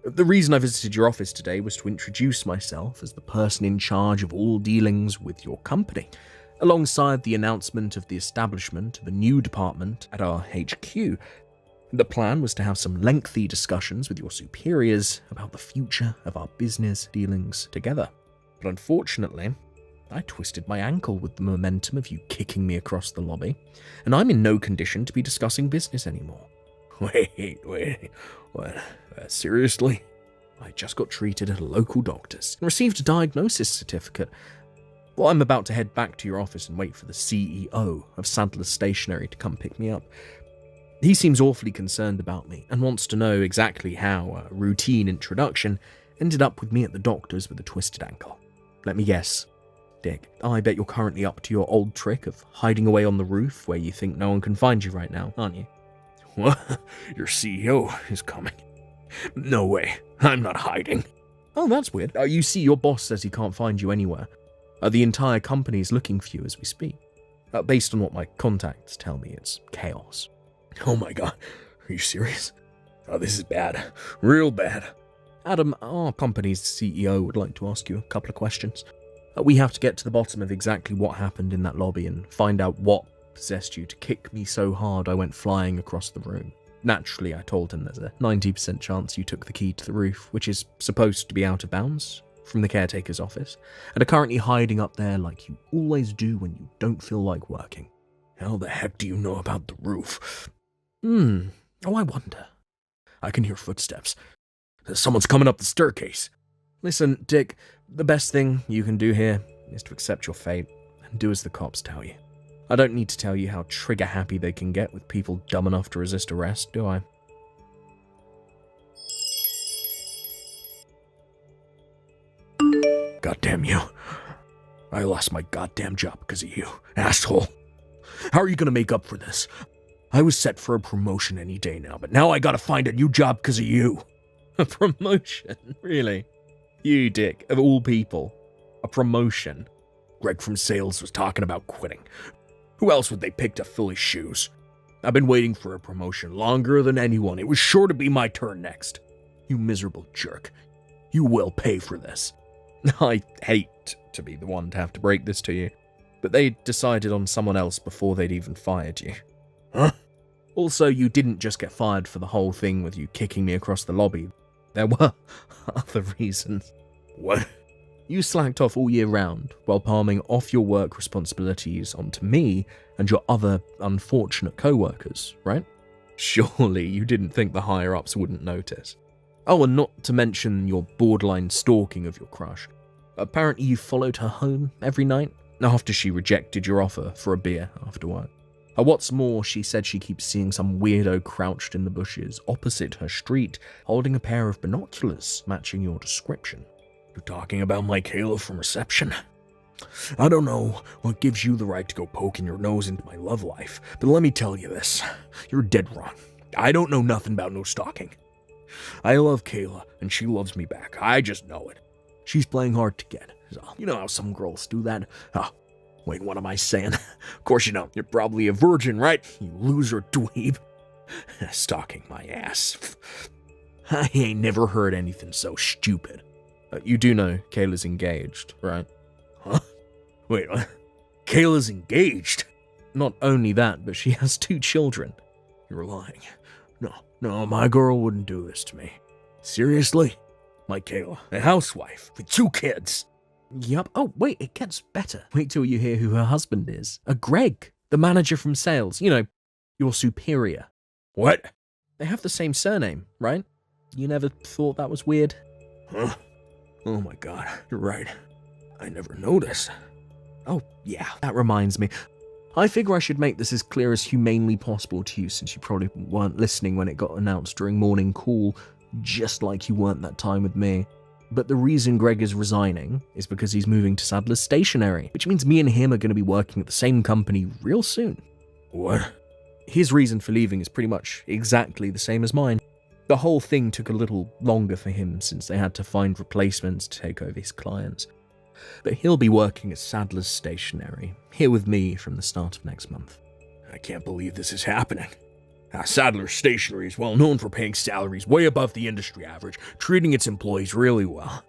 The reason I visited your office today was to introduce myself as the person in charge of all dealings with your company, alongside the announcement of the establishment of a new department at our HQ. The plan was to have some lengthy discussions with your superiors about the future of our business dealings together. But unfortunately, I twisted my ankle with the momentum of you kicking me across the lobby, and I'm in no condition to be discussing business anymore. Wait, what? Seriously? I just got treated at a local doctor's and received a diagnosis certificate. Well, I'm about to head back to your office and wait for the CEO of Sadler Stationery to come pick me up. He seems awfully concerned about me and wants to know exactly how a routine introduction ended up with me at the doctor's with a twisted ankle. Let me guess. Dick, I bet you're currently up to your old trick of hiding away on the roof where you think no one can find you right now, aren't you? What? Your CEO is coming. No way. I'm not hiding. Oh, that's weird. You see, your boss says he can't find you anywhere. The entire company is looking for you as we speak. Based on what my contacts tell me, it's chaos. Oh my god. Are you serious? Oh, this is bad. Real bad. Adam, our company's CEO would like to ask you a couple of questions. We have to get to the bottom of exactly what happened in that lobby and find out what possessed you to kick me so hard I went flying across the room. Naturally, I told him there's a 90% chance you took the key to the roof, which is supposed to be out of bounds, from the caretaker's office, and are currently hiding up there like you always do when you don't feel like working. How the heck do you know about the roof? Oh, I wonder. I can hear footsteps. Someone's coming up the staircase. Listen, Dick, the best thing you can do here is to accept your fate and do as the cops tell you. I don't need to tell you how trigger-happy they can get with people dumb enough to resist arrest, do I? Goddamn you. I lost my goddamn job because of you, asshole. How are you gonna make up for this? I was set for a promotion any day now, but now I gotta find a new job because of you. A promotion? Really? You, Dick, of all people. A promotion? Greg from sales was talking about quitting. Who else would they pick to fill his shoes? I've been waiting for a promotion longer than anyone. It was sure to be my turn next. You miserable jerk. You will pay for this. I hate to be the one to have to break this to you, but they decided on someone else before they'd even fired you. Huh? Also, you didn't just get fired for the whole thing with you kicking me across the lobby. There were other reasons. What? You slacked off all year round while palming off your work responsibilities onto me and your other unfortunate co-workers, right? Surely you didn't think the higher-ups wouldn't notice. Oh, and not to mention your borderline stalking of your crush. Apparently you followed her home every night after she rejected your offer for a beer after work. What's more, she said she keeps seeing some weirdo crouched in the bushes opposite her street, holding a pair of binoculars matching your description. You're talking about Michaela from reception? I don't know what gives you the right to go poking your nose into my love life, but let me tell you this. You're dead wrong. I don't know nothing about no stalking. I love Kayla, and she loves me back. I just know it. She's playing hard to get. So, you know how some girls do that? Oh, wait, what am I saying? Of course you know. You're probably a virgin, right? You loser dweeb. Stalking my ass. I ain't never heard anything so stupid. You do know Kayla's engaged, right? Huh? Wait, what? Kayla's engaged? Not only that, but she has 2 children. You're lying. No, my girl wouldn't do this to me. Seriously? My Kayla, a housewife with 2 kids. Yup. Oh, wait, it gets better. Wait till you hear who her husband is. Greg, the manager from sales. You know, your superior. What? They have the same surname, right? You never thought that was weird? Huh? Oh my god, you're right. I never noticed. Oh, yeah, that reminds me. I figure I should make this as clear as humanely possible to you, since you probably weren't listening when it got announced during morning call, just like you weren't that time with me. But the reason Greg is resigning is because he's moving to Sadler's Stationery, which means me and him are going to be working at the same company real soon. What? His reason for leaving is pretty much exactly the same as mine. The whole thing took a little longer for him since they had to find replacements to take over his clients. But he'll be working at Sadler's Stationery, here with me from the start of next month. I can't believe this is happening. Sadler's Stationery is well known for paying salaries way above the industry average, treating its employees really well.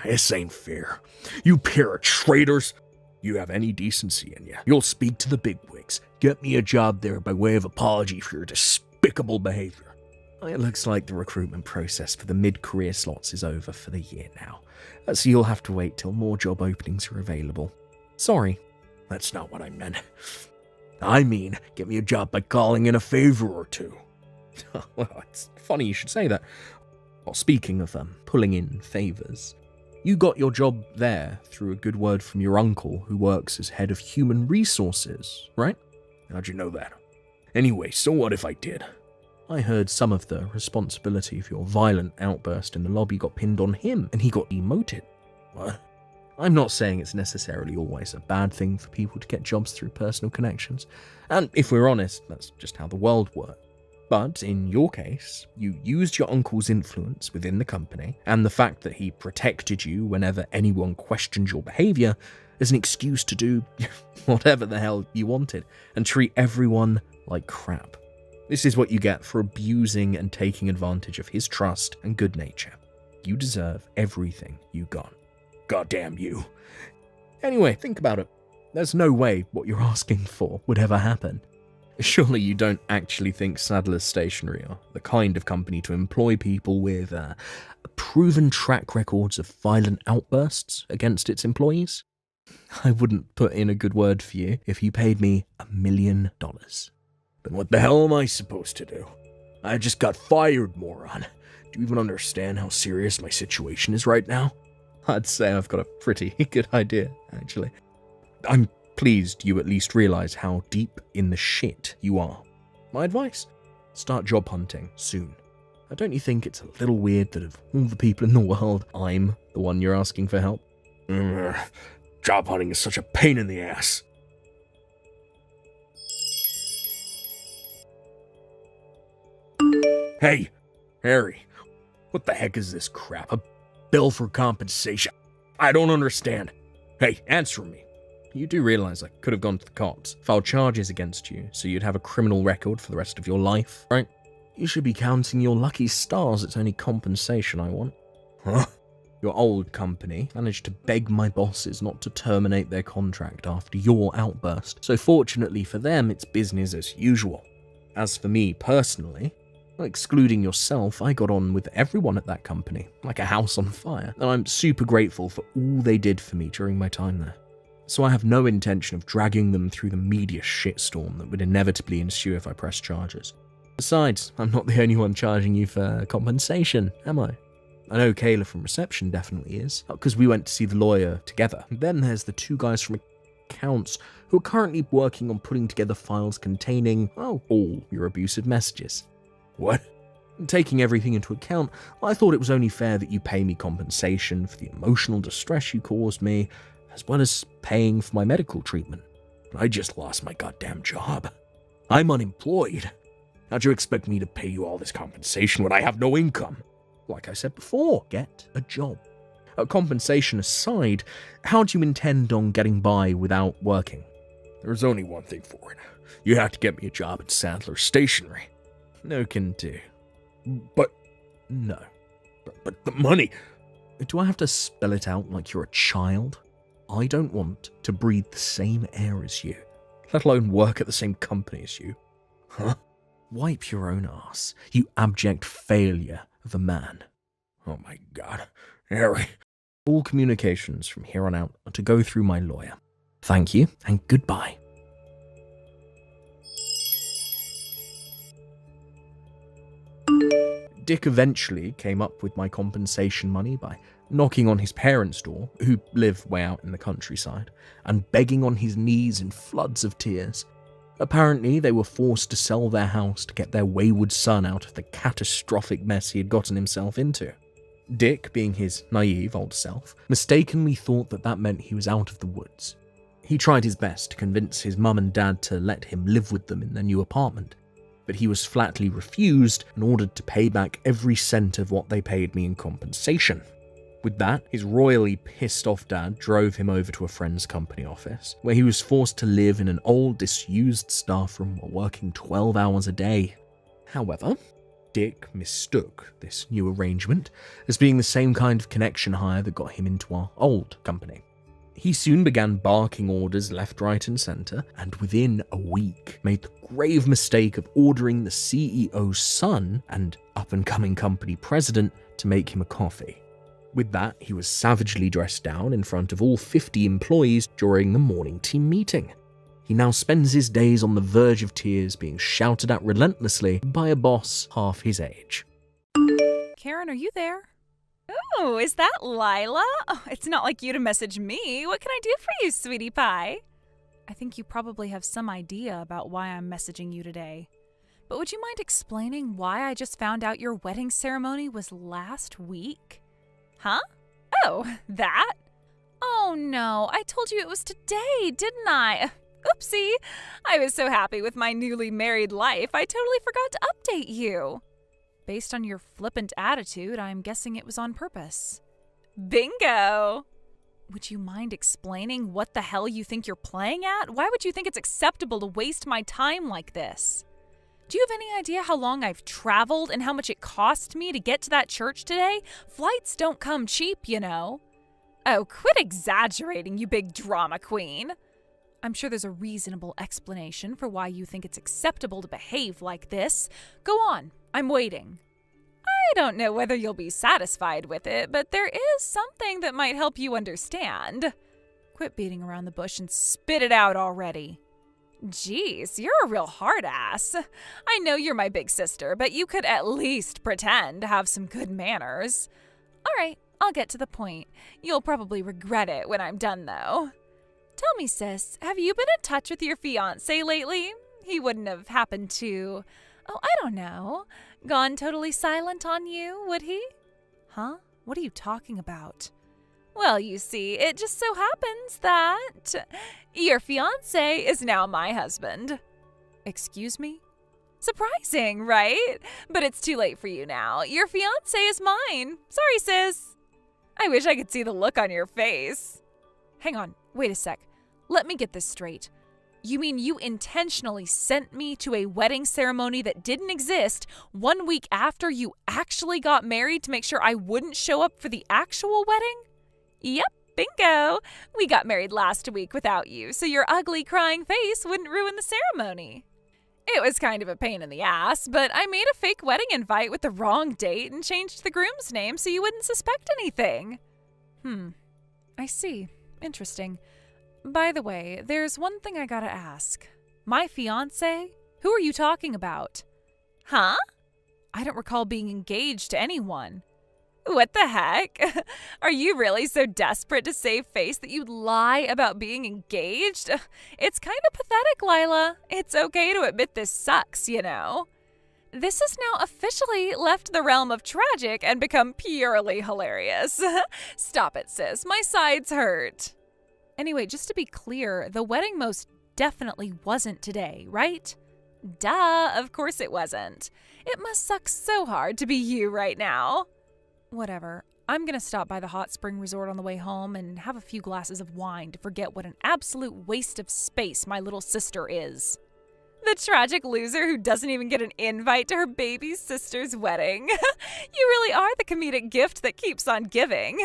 This ain't fair. You pair of traitors. You have any decency in you, you'll speak to the bigwigs. Get me a job there by way of apology for your despicable behavior. It looks like the recruitment process for the mid-career slots is over for the year now, so you'll have to wait till more job openings are available. Sorry. That's not what I meant. I mean, get me a job by calling in a favor or two. Well, it's funny you should say that. Well, speaking of pulling in favors, you got your job there through a good word from your uncle who works as head of human resources, right? How'd you know that? Anyway, so what if I did? I heard some of the responsibility for your violent outburst in the lobby got pinned on him, and he got demoted. What? I'm not saying it's necessarily always a bad thing for people to get jobs through personal connections, and if we're honest, that's just how the world works. But in your case, you used your uncle's influence within the company, and the fact that he protected you whenever anyone questioned your behavior as an excuse to do whatever the hell you wanted, and treat everyone like crap. This is what you get for abusing and taking advantage of his trust and good nature. You deserve everything you got. Goddamn you. Anyway, think about it. There's no way what you're asking for would ever happen. Surely you don't actually think Sadler's Stationery are the kind of company to employ people with proven track records of violent outbursts against its employees? I wouldn't put in a good word for you if you paid me $1 million. Then what the hell am I supposed to do? I just got fired, moron. Do you even understand how serious my situation is right now? I'd say I've got a pretty good idea, actually. I'm pleased you at least realize how deep in the shit you are. My advice? Start job hunting soon. Don't you think it's a little weird that of all the people in the world, I'm the one you're asking for help? Job hunting is such a pain in the ass. Hey, Harry, what the heck is this crap? A bill for compensation? I don't understand. Hey, answer me. You do realize I could have gone to the cops, filed charges against you, so you'd have a criminal record for the rest of your life, right? You should be counting your lucky stars. It's only compensation I want. Huh? Your old company managed to beg my bosses not to terminate their contract after your outburst, so fortunately for them, it's business as usual. As for me personally, excluding yourself, I got on with everyone at that company, like a house on fire, and I'm super grateful for all they did for me during my time there. So I have no intention of dragging them through the media shitstorm that would inevitably ensue if I press charges. Besides, I'm not the only one charging you for compensation, am I? I know Kayla from reception definitely is, because we went to see the lawyer together. And then there's the two guys from accounts who are currently working on putting together files containing, all your abusive messages. What? Taking everything into account, I thought it was only fair that you pay me compensation for the emotional distress you caused me, as well as paying for my medical treatment. I just lost my goddamn job. I'm unemployed. How'd you expect me to pay you all this compensation when I have no income? Like I said before, get a job. Compensation aside, how do you intend on getting by without working? There's only one thing for it. You have to get me a job at Sadler's Stationery. No can do. But no. But the money... Do I have to spell it out like you're a child? I don't want to breathe the same air as you, let alone work at the same company as you. Huh? Wipe your own ass, you abject failure of a man. Oh my god, Harry. All communications from here on out are to go through my lawyer. Thank you, and goodbye. Dick eventually came up with my compensation money by knocking on his parents' door, who live way out in the countryside, and begging on his knees in floods of tears. Apparently, they were forced to sell their house to get their wayward son out of the catastrophic mess he had gotten himself into. Dick, being his naive old self, mistakenly thought that meant he was out of the woods. He tried his best to convince his mum and dad to let him live with them in their new apartment, but he was flatly refused and ordered to pay back every cent of what they paid me in compensation. With that, his royally pissed off dad drove him over to a friend's company office, where he was forced to live in an old, disused staff room while working 12 hours a day. However, Dick mistook this new arrangement as being the same kind of connection hire that got him into our old company. He soon began barking orders left, right, and centre, and within a week made the grave mistake of ordering the CEO's son and up-and-coming company president to make him a coffee. With that, he was savagely dressed down in front of all 50 employees during the morning team meeting. He now spends his days on the verge of tears, being shouted at relentlessly by a boss half his age. Karen, are you there? Oh, is that Lila? Oh, it's not like you to message me. What can I do for you, sweetie pie? I think you probably have some idea about why I'm messaging you today. But would you mind explaining why I just found out your wedding ceremony was last week? Huh? Oh, that? Oh no, I told you it was today, didn't I? Oopsie. I was so happy with my newly married life, I totally forgot to update you. Based on your flippant attitude, I'm guessing it was on purpose. Bingo! Would you mind explaining what the hell you think you're playing at? Why would you think it's acceptable to waste my time like this? Do you have any idea how long I've traveled and how much it cost me to get to that church today? Flights don't come cheap, you know. Oh, quit exaggerating, you big drama queen. I'm sure there's a reasonable explanation for why you think it's acceptable to behave like this. Go on, I'm waiting. I don't know whether you'll be satisfied with it, but there is something that might help you understand. Quit beating around the bush and spit it out already. Jeez, you're a real hard ass. I know you're my big sister, but you could at least pretend to have some good manners. All right, I'll get to the point. You'll probably regret it when I'm done, though. Tell me, sis, have you been in touch with your fiancé lately? He wouldn't have happened to, I don't know, gone totally silent on you, would he? Huh? What are you talking about? Well, you see, it just so happens that your fiancé is now my husband. Excuse me? Surprising, right? But it's too late for you now. Your fiancé is mine. Sorry, sis. I wish I could see the look on your face. Hang on, wait a sec. Let me get this straight. You mean you intentionally sent me to a wedding ceremony that didn't exist 1 week after you actually got married to make sure I wouldn't show up for the actual wedding? Yep, bingo. We got married last week without you, so your ugly crying face wouldn't ruin the ceremony. It was kind of a pain in the ass, but I made a fake wedding invite with the wrong date and changed the groom's name so you wouldn't suspect anything. I see. Interesting. By the way, there's one thing I gotta ask. My fiancé? Who are you talking about? Huh? I don't recall being engaged to anyone. What the heck? Are you really so desperate to save face that you'd lie about being engaged? It's kind of pathetic, Lila. It's okay to admit this sucks, you know. This has now officially left the realm of tragic and become purely hilarious. Stop it, sis. My sides hurt. Anyway, just to be clear, the wedding most definitely wasn't today, right? Duh, of course it wasn't. It must suck so hard to be you right now. Whatever. I'm gonna stop by the hot spring resort on the way home and have a few glasses of wine to forget what an absolute waste of space my little sister is. The tragic loser who doesn't even get an invite to her baby sister's wedding. You really are the comedic gift that keeps on giving.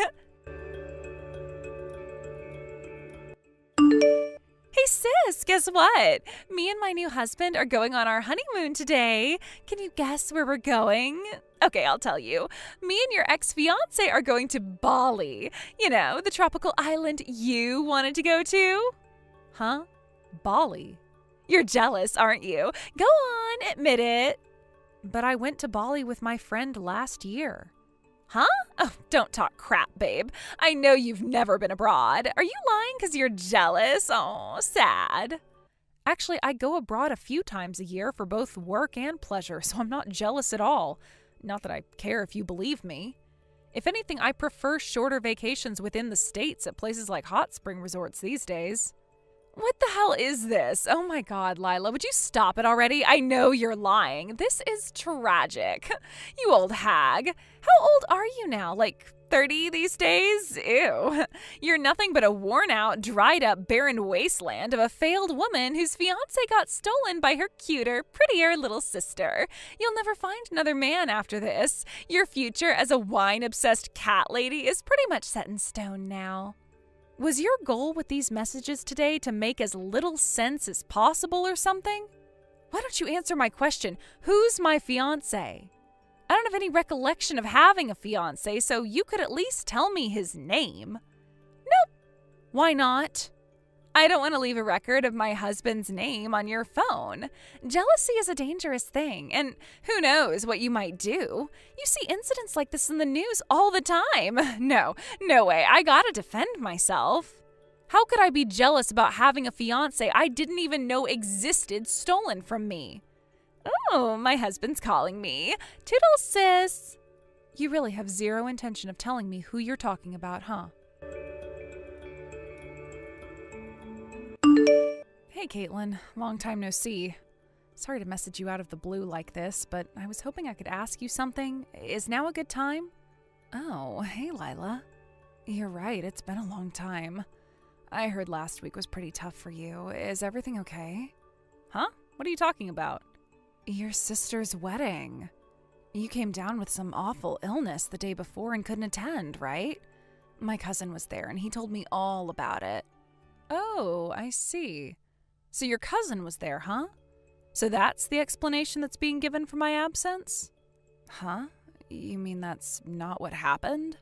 Hey sis, guess what? Me and my new husband are going on our honeymoon today. Can you guess where we're going? Okay, I'll tell you. Me and your ex-fiancé are going to Bali. You know, the tropical island you wanted to go to. Huh? Bali? You're jealous, aren't you? Go on, admit it. But I went to Bali with my friend last year. Huh? Oh, don't talk crap, babe. I know you've never been abroad. Are you lying because you're jealous? Oh, sad. Actually, I go abroad a few times a year for both work and pleasure, so I'm not jealous at all. Not that I care if you believe me. If anything, I prefer shorter vacations within the States at places like hot spring resorts these days. What the hell is this? Oh my God, Lila, would you stop it already? I know you're lying. This is tragic. You old hag. How old are you now? Like 30 these days? Ew. You're nothing but a worn out, dried up, barren wasteland of a failed woman whose fiancé got stolen by her cuter, prettier little sister. You'll never find another man after this. Your future as a wine-obsessed cat lady is pretty much set in stone now. Was your goal with these messages today to make as little sense as possible or something? Why don't you answer my question? Who's my fiancé? I don't have any recollection of having a fiancé, so you could at least tell me his name. Nope. Why not? I don't want to leave a record of my husband's name on your phone. Jealousy is a dangerous thing, and who knows what you might do. You see incidents like this in the news all the time. No way. I gotta defend myself. How could I be jealous about having a fiancé I didn't even know existed stolen from me? Oh, my husband's calling me. Toodles, sis. You really have zero intention of telling me who you're talking about, huh? Hey, Caitlin. Long time no see. Sorry to message you out of the blue like this, but I was hoping I could ask you something. Is now a good time? Oh, hey, Lila. You're right, it's been a long time. I heard last week was pretty tough for you. Is everything okay? Huh? What are you talking about? Your sister's wedding. You came down with some awful illness the day before and couldn't attend, right? My cousin was there and he told me all about it. Oh, I see. So your cousin was there, huh? So that's the explanation that's being given for my absence? Huh? You mean that's not what happened?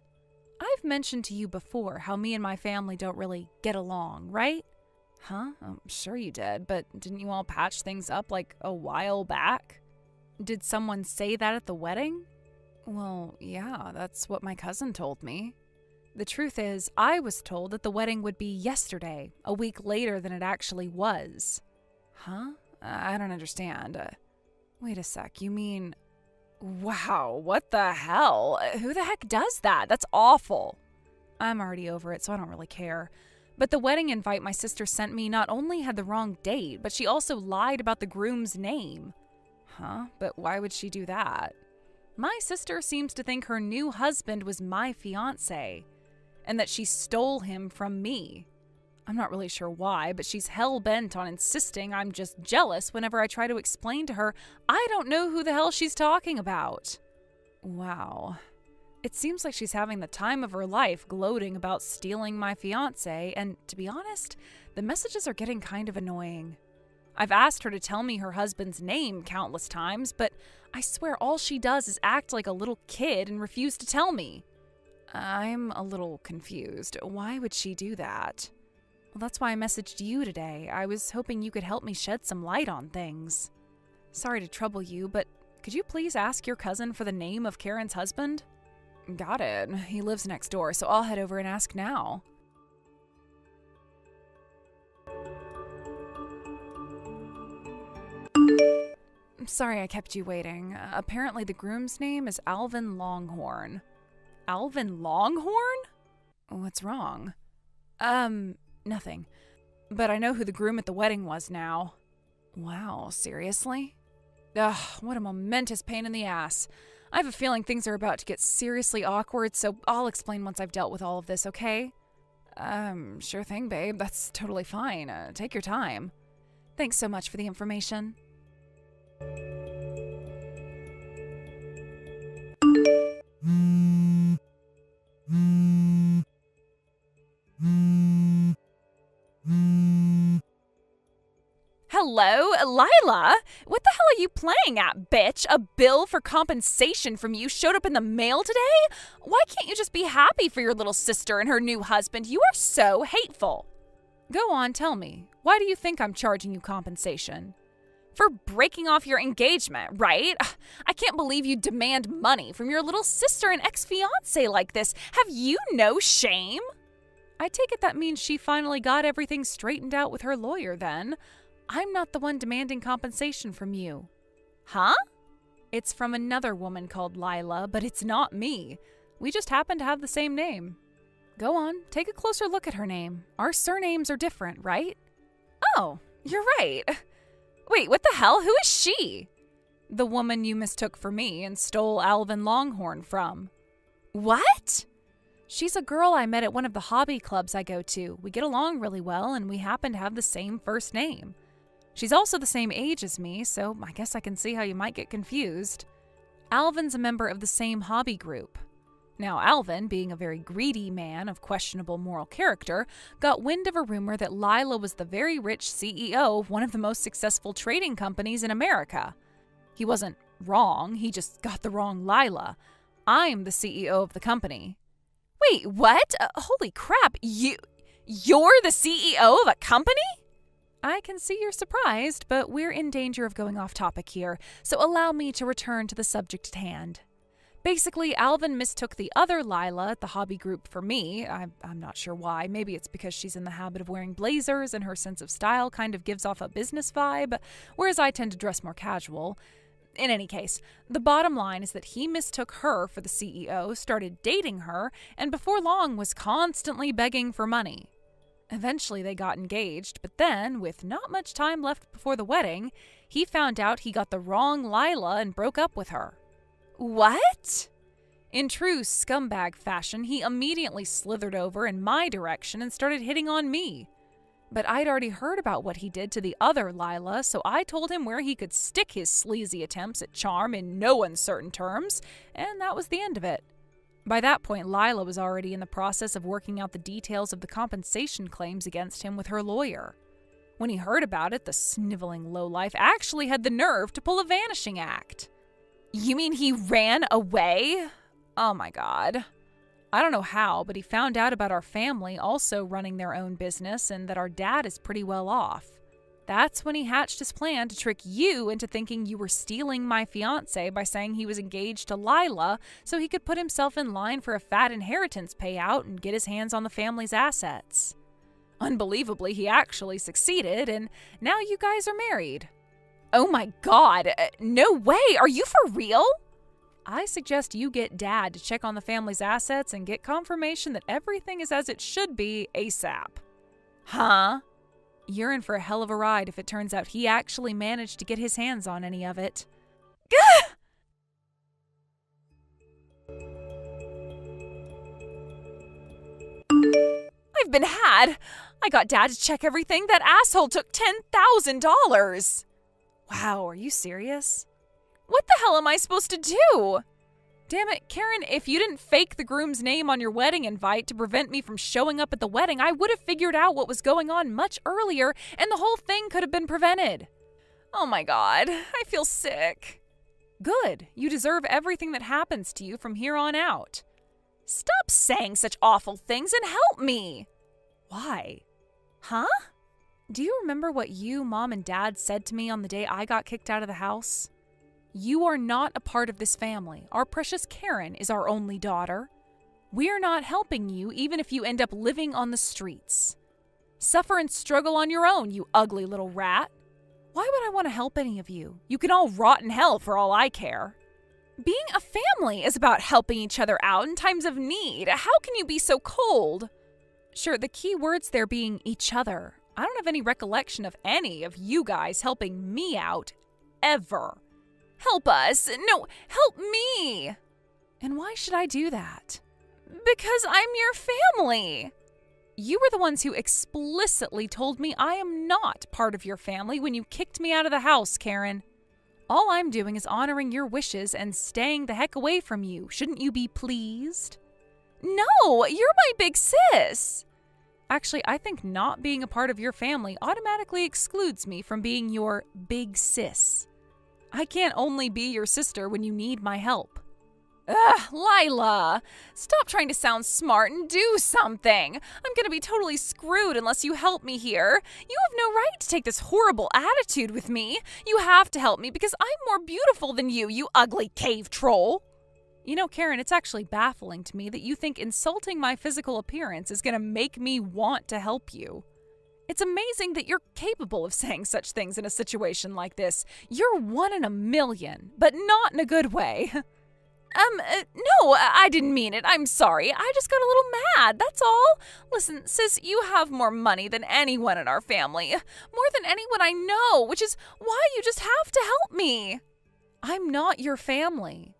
I've mentioned to you before how me and my family don't really get along, right? Huh? I'm sure you did, but didn't you all patch things up like a while back? Did someone say that at the wedding? Well, yeah, that's what my cousin told me. The truth is, I was told that the wedding would be yesterday, a week later than it actually was. Huh? I don't understand. Wait a sec, you mean... Wow, what the hell? Who the heck does that? That's awful. I'm already over it, so I don't really care. But the wedding invite my sister sent me not only had the wrong date, but she also lied about the groom's name. Huh? But why would she do that? My sister seems to think her new husband was my fiancé, and that she stole him from me. I'm not really sure why, but she's hell-bent on insisting I'm just jealous whenever I try to explain to her I don't know who the hell she's talking about. Wow. It seems like she's having the time of her life gloating about stealing my fiancé, and to be honest, the messages are getting kind of annoying. I've asked her to tell me her husband's name countless times, but I swear all she does is act like a little kid and refuse to tell me. I'm a little confused. Why would she do that? Well, that's why I messaged you today. I was hoping you could help me shed some light on things. Sorry to trouble you, but could you please ask your cousin for the name of Karen's husband? Got it. He lives next door, so I'll head over and ask now. I'm sorry I kept you waiting. Apparently the groom's name is Alvin Longhorn. Alvin Longhorn? What's wrong? Nothing. But I know who the groom at the wedding was now. Wow, seriously? Ugh, what a momentous pain in the ass. I have a feeling things are about to get seriously awkward, so I'll explain once I've dealt with all of this, okay? Sure thing, babe. That's totally fine. Take your time. Thanks so much for the information. Hello, Lila? What the hell are you playing at, bitch? A bill for compensation from you showed up in the mail today? Why can't you just be happy for your little sister and her new husband? You are so hateful. Go on, tell me. Why do you think I'm charging you compensation? For breaking off your engagement, right? I can't believe you demand money from your little sister and ex-fiancé like this. Have you no shame? I take it that means she finally got everything straightened out with her lawyer then. I'm not the one demanding compensation from you. Huh? It's from another woman called Lila, but it's not me. We just happen to have the same name. Go on, take a closer look at her name. Our surnames are different, right? Oh, you're right. Wait, what the hell? Who is she? The woman you mistook for me and stole Alvin Longhorn from. What? She's a girl I met at one of the hobby clubs I go to. We get along really well, and we happen to have the same first name. She's also the same age as me, so I guess I can see how you might get confused. Alvin's a member of the same hobby group. Now, Alvin, being a very greedy man of questionable moral character, got wind of a rumor that Lila was the very rich CEO of one of the most successful trading companies in America. He wasn't wrong, he just got the wrong Lila. I'm the CEO of the company. Wait, what? Holy crap, you're the CEO of a company? I can see you're surprised, but we're in danger of going off topic here, so allow me to return to the subject at hand. Basically, Alvin mistook the other Lila at the hobby group for me. I'm not sure why. Maybe it's because she's in the habit of wearing blazers and her sense of style kind of gives off a business vibe, whereas I tend to dress more casual. In any case, the bottom line is that he mistook her for the CEO, started dating her, and before long was constantly begging for money. Eventually they got engaged, but then, with not much time left before the wedding, he found out he got the wrong Lila and broke up with her. What? In true scumbag fashion, he immediately slithered over in my direction and started hitting on me. But I'd already heard about what he did to the other Lila, so I told him where he could stick his sleazy attempts at charm in no uncertain terms, and that was the end of it. By that point, Lila was already in the process of working out the details of the compensation claims against him with her lawyer. When he heard about it, the sniveling lowlife actually had the nerve to pull a vanishing act. You mean he ran away? Oh my God. I don't know how, but he found out about our family also running their own business and that our dad is pretty well off. That's when he hatched his plan to trick you into thinking you were stealing my fiancé by saying he was engaged to Lila so he could put himself in line for a fat inheritance payout and get his hands on the family's assets. Unbelievably, he actually succeeded, and now you guys are married. Oh my God, no way, are you for real? I suggest you get Dad to check on the family's assets and get confirmation that everything is as it should be ASAP. Huh? You're in for a hell of a ride if it turns out he actually managed to get his hands on any of it. Gah! I've been had. I got Dad to check everything. That asshole took $10,000. Wow, are you serious? What the hell am I supposed to do? Damn it, Karen, if you didn't fake the groom's name on your wedding invite to prevent me from showing up at the wedding, I would have figured out what was going on much earlier and the whole thing could have been prevented. Oh my God, I feel sick. Good, you deserve everything that happens to you from here on out. Stop saying such awful things and help me. Why? Huh? Do you remember what you, Mom, and Dad said to me on the day I got kicked out of the house? You are not a part of this family. Our precious Karen is our only daughter. We're not helping you even if you end up living on the streets. Suffer and struggle on your own, you ugly little rat. Why would I want to help any of you? You can all rot in hell for all I care. Being a family is about helping each other out in times of need. How can you be so cold? Sure, the key words there being each other. I don't have any recollection of any of you guys helping me out, ever. Help us. No, help me. And why should I do that? Because I'm your family. You were the ones who explicitly told me I am not part of your family when you kicked me out of the house, Karen. All I'm doing is honoring your wishes and staying the heck away from you. Shouldn't you be pleased? No, you're my big sis. Actually, I think not being a part of your family automatically excludes me from being your big sis. I can't only be your sister when you need my help. Ugh, Lila, stop trying to sound smart and do something. I'm gonna be totally screwed unless you help me here. You have no right to take this horrible attitude with me. You have to help me because I'm more beautiful than you ugly cave troll. You know, Karen, it's actually baffling to me that you think insulting my physical appearance is gonna make me want to help you. It's amazing that you're capable of saying such things in a situation like this. You're one in a million, but not in a good way. No, I didn't mean it. I'm sorry. I just got a little mad, that's all. Listen, sis, you have more money than anyone in our family. More than anyone I know, which is why you just have to help me. I'm not your family.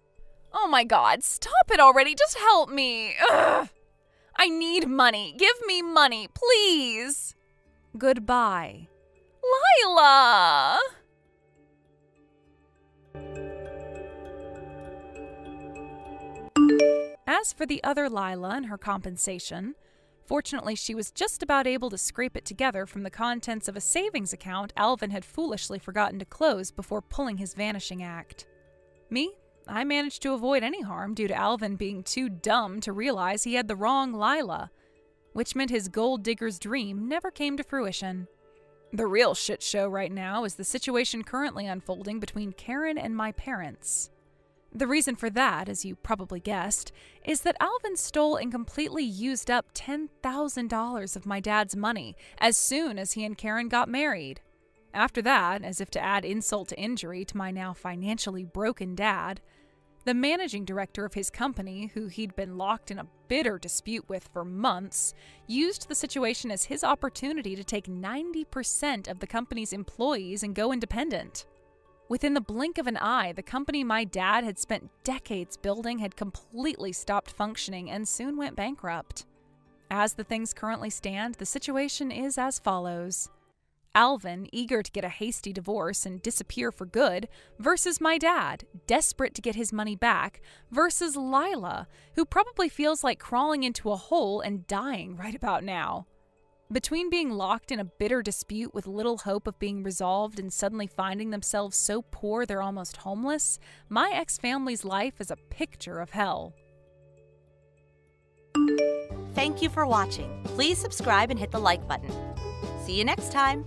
Oh my God, stop it already. Just help me. Ugh. I need money. Give me money, please. Goodbye. Lila! As for the other Lila and her compensation, fortunately she was just about able to scrape it together from the contents of a savings account Alvin had foolishly forgotten to close before pulling his vanishing act. Me? I managed to avoid any harm due to Alvin being too dumb to realize he had the wrong Lila, which meant his gold digger's dream never came to fruition. The real shit show right now is the situation currently unfolding between Karen and my parents. The reason for that, as you probably guessed, is that Alvin stole and completely used up $10,000 of my dad's money as soon as he and Karen got married. After that, as if to add insult to injury to my now financially broken dad, the managing director of his company, who he'd been locked in a bitter dispute with for months, used the situation as his opportunity to take 90% of the company's employees and go independent. Within the blink of an eye, the company my dad had spent decades building had completely stopped functioning and soon went bankrupt. As the things currently stand, the situation is as follows. Alvin, eager to get a hasty divorce and disappear for good, versus my dad, desperate to get his money back, versus Lila, who probably feels like crawling into a hole and dying right about now. Between being locked in a bitter dispute with little hope of being resolved and suddenly finding themselves so poor they're almost homeless, my ex-family's life is a picture of hell. Thank you for watching. Please subscribe and hit the like button. See you next time.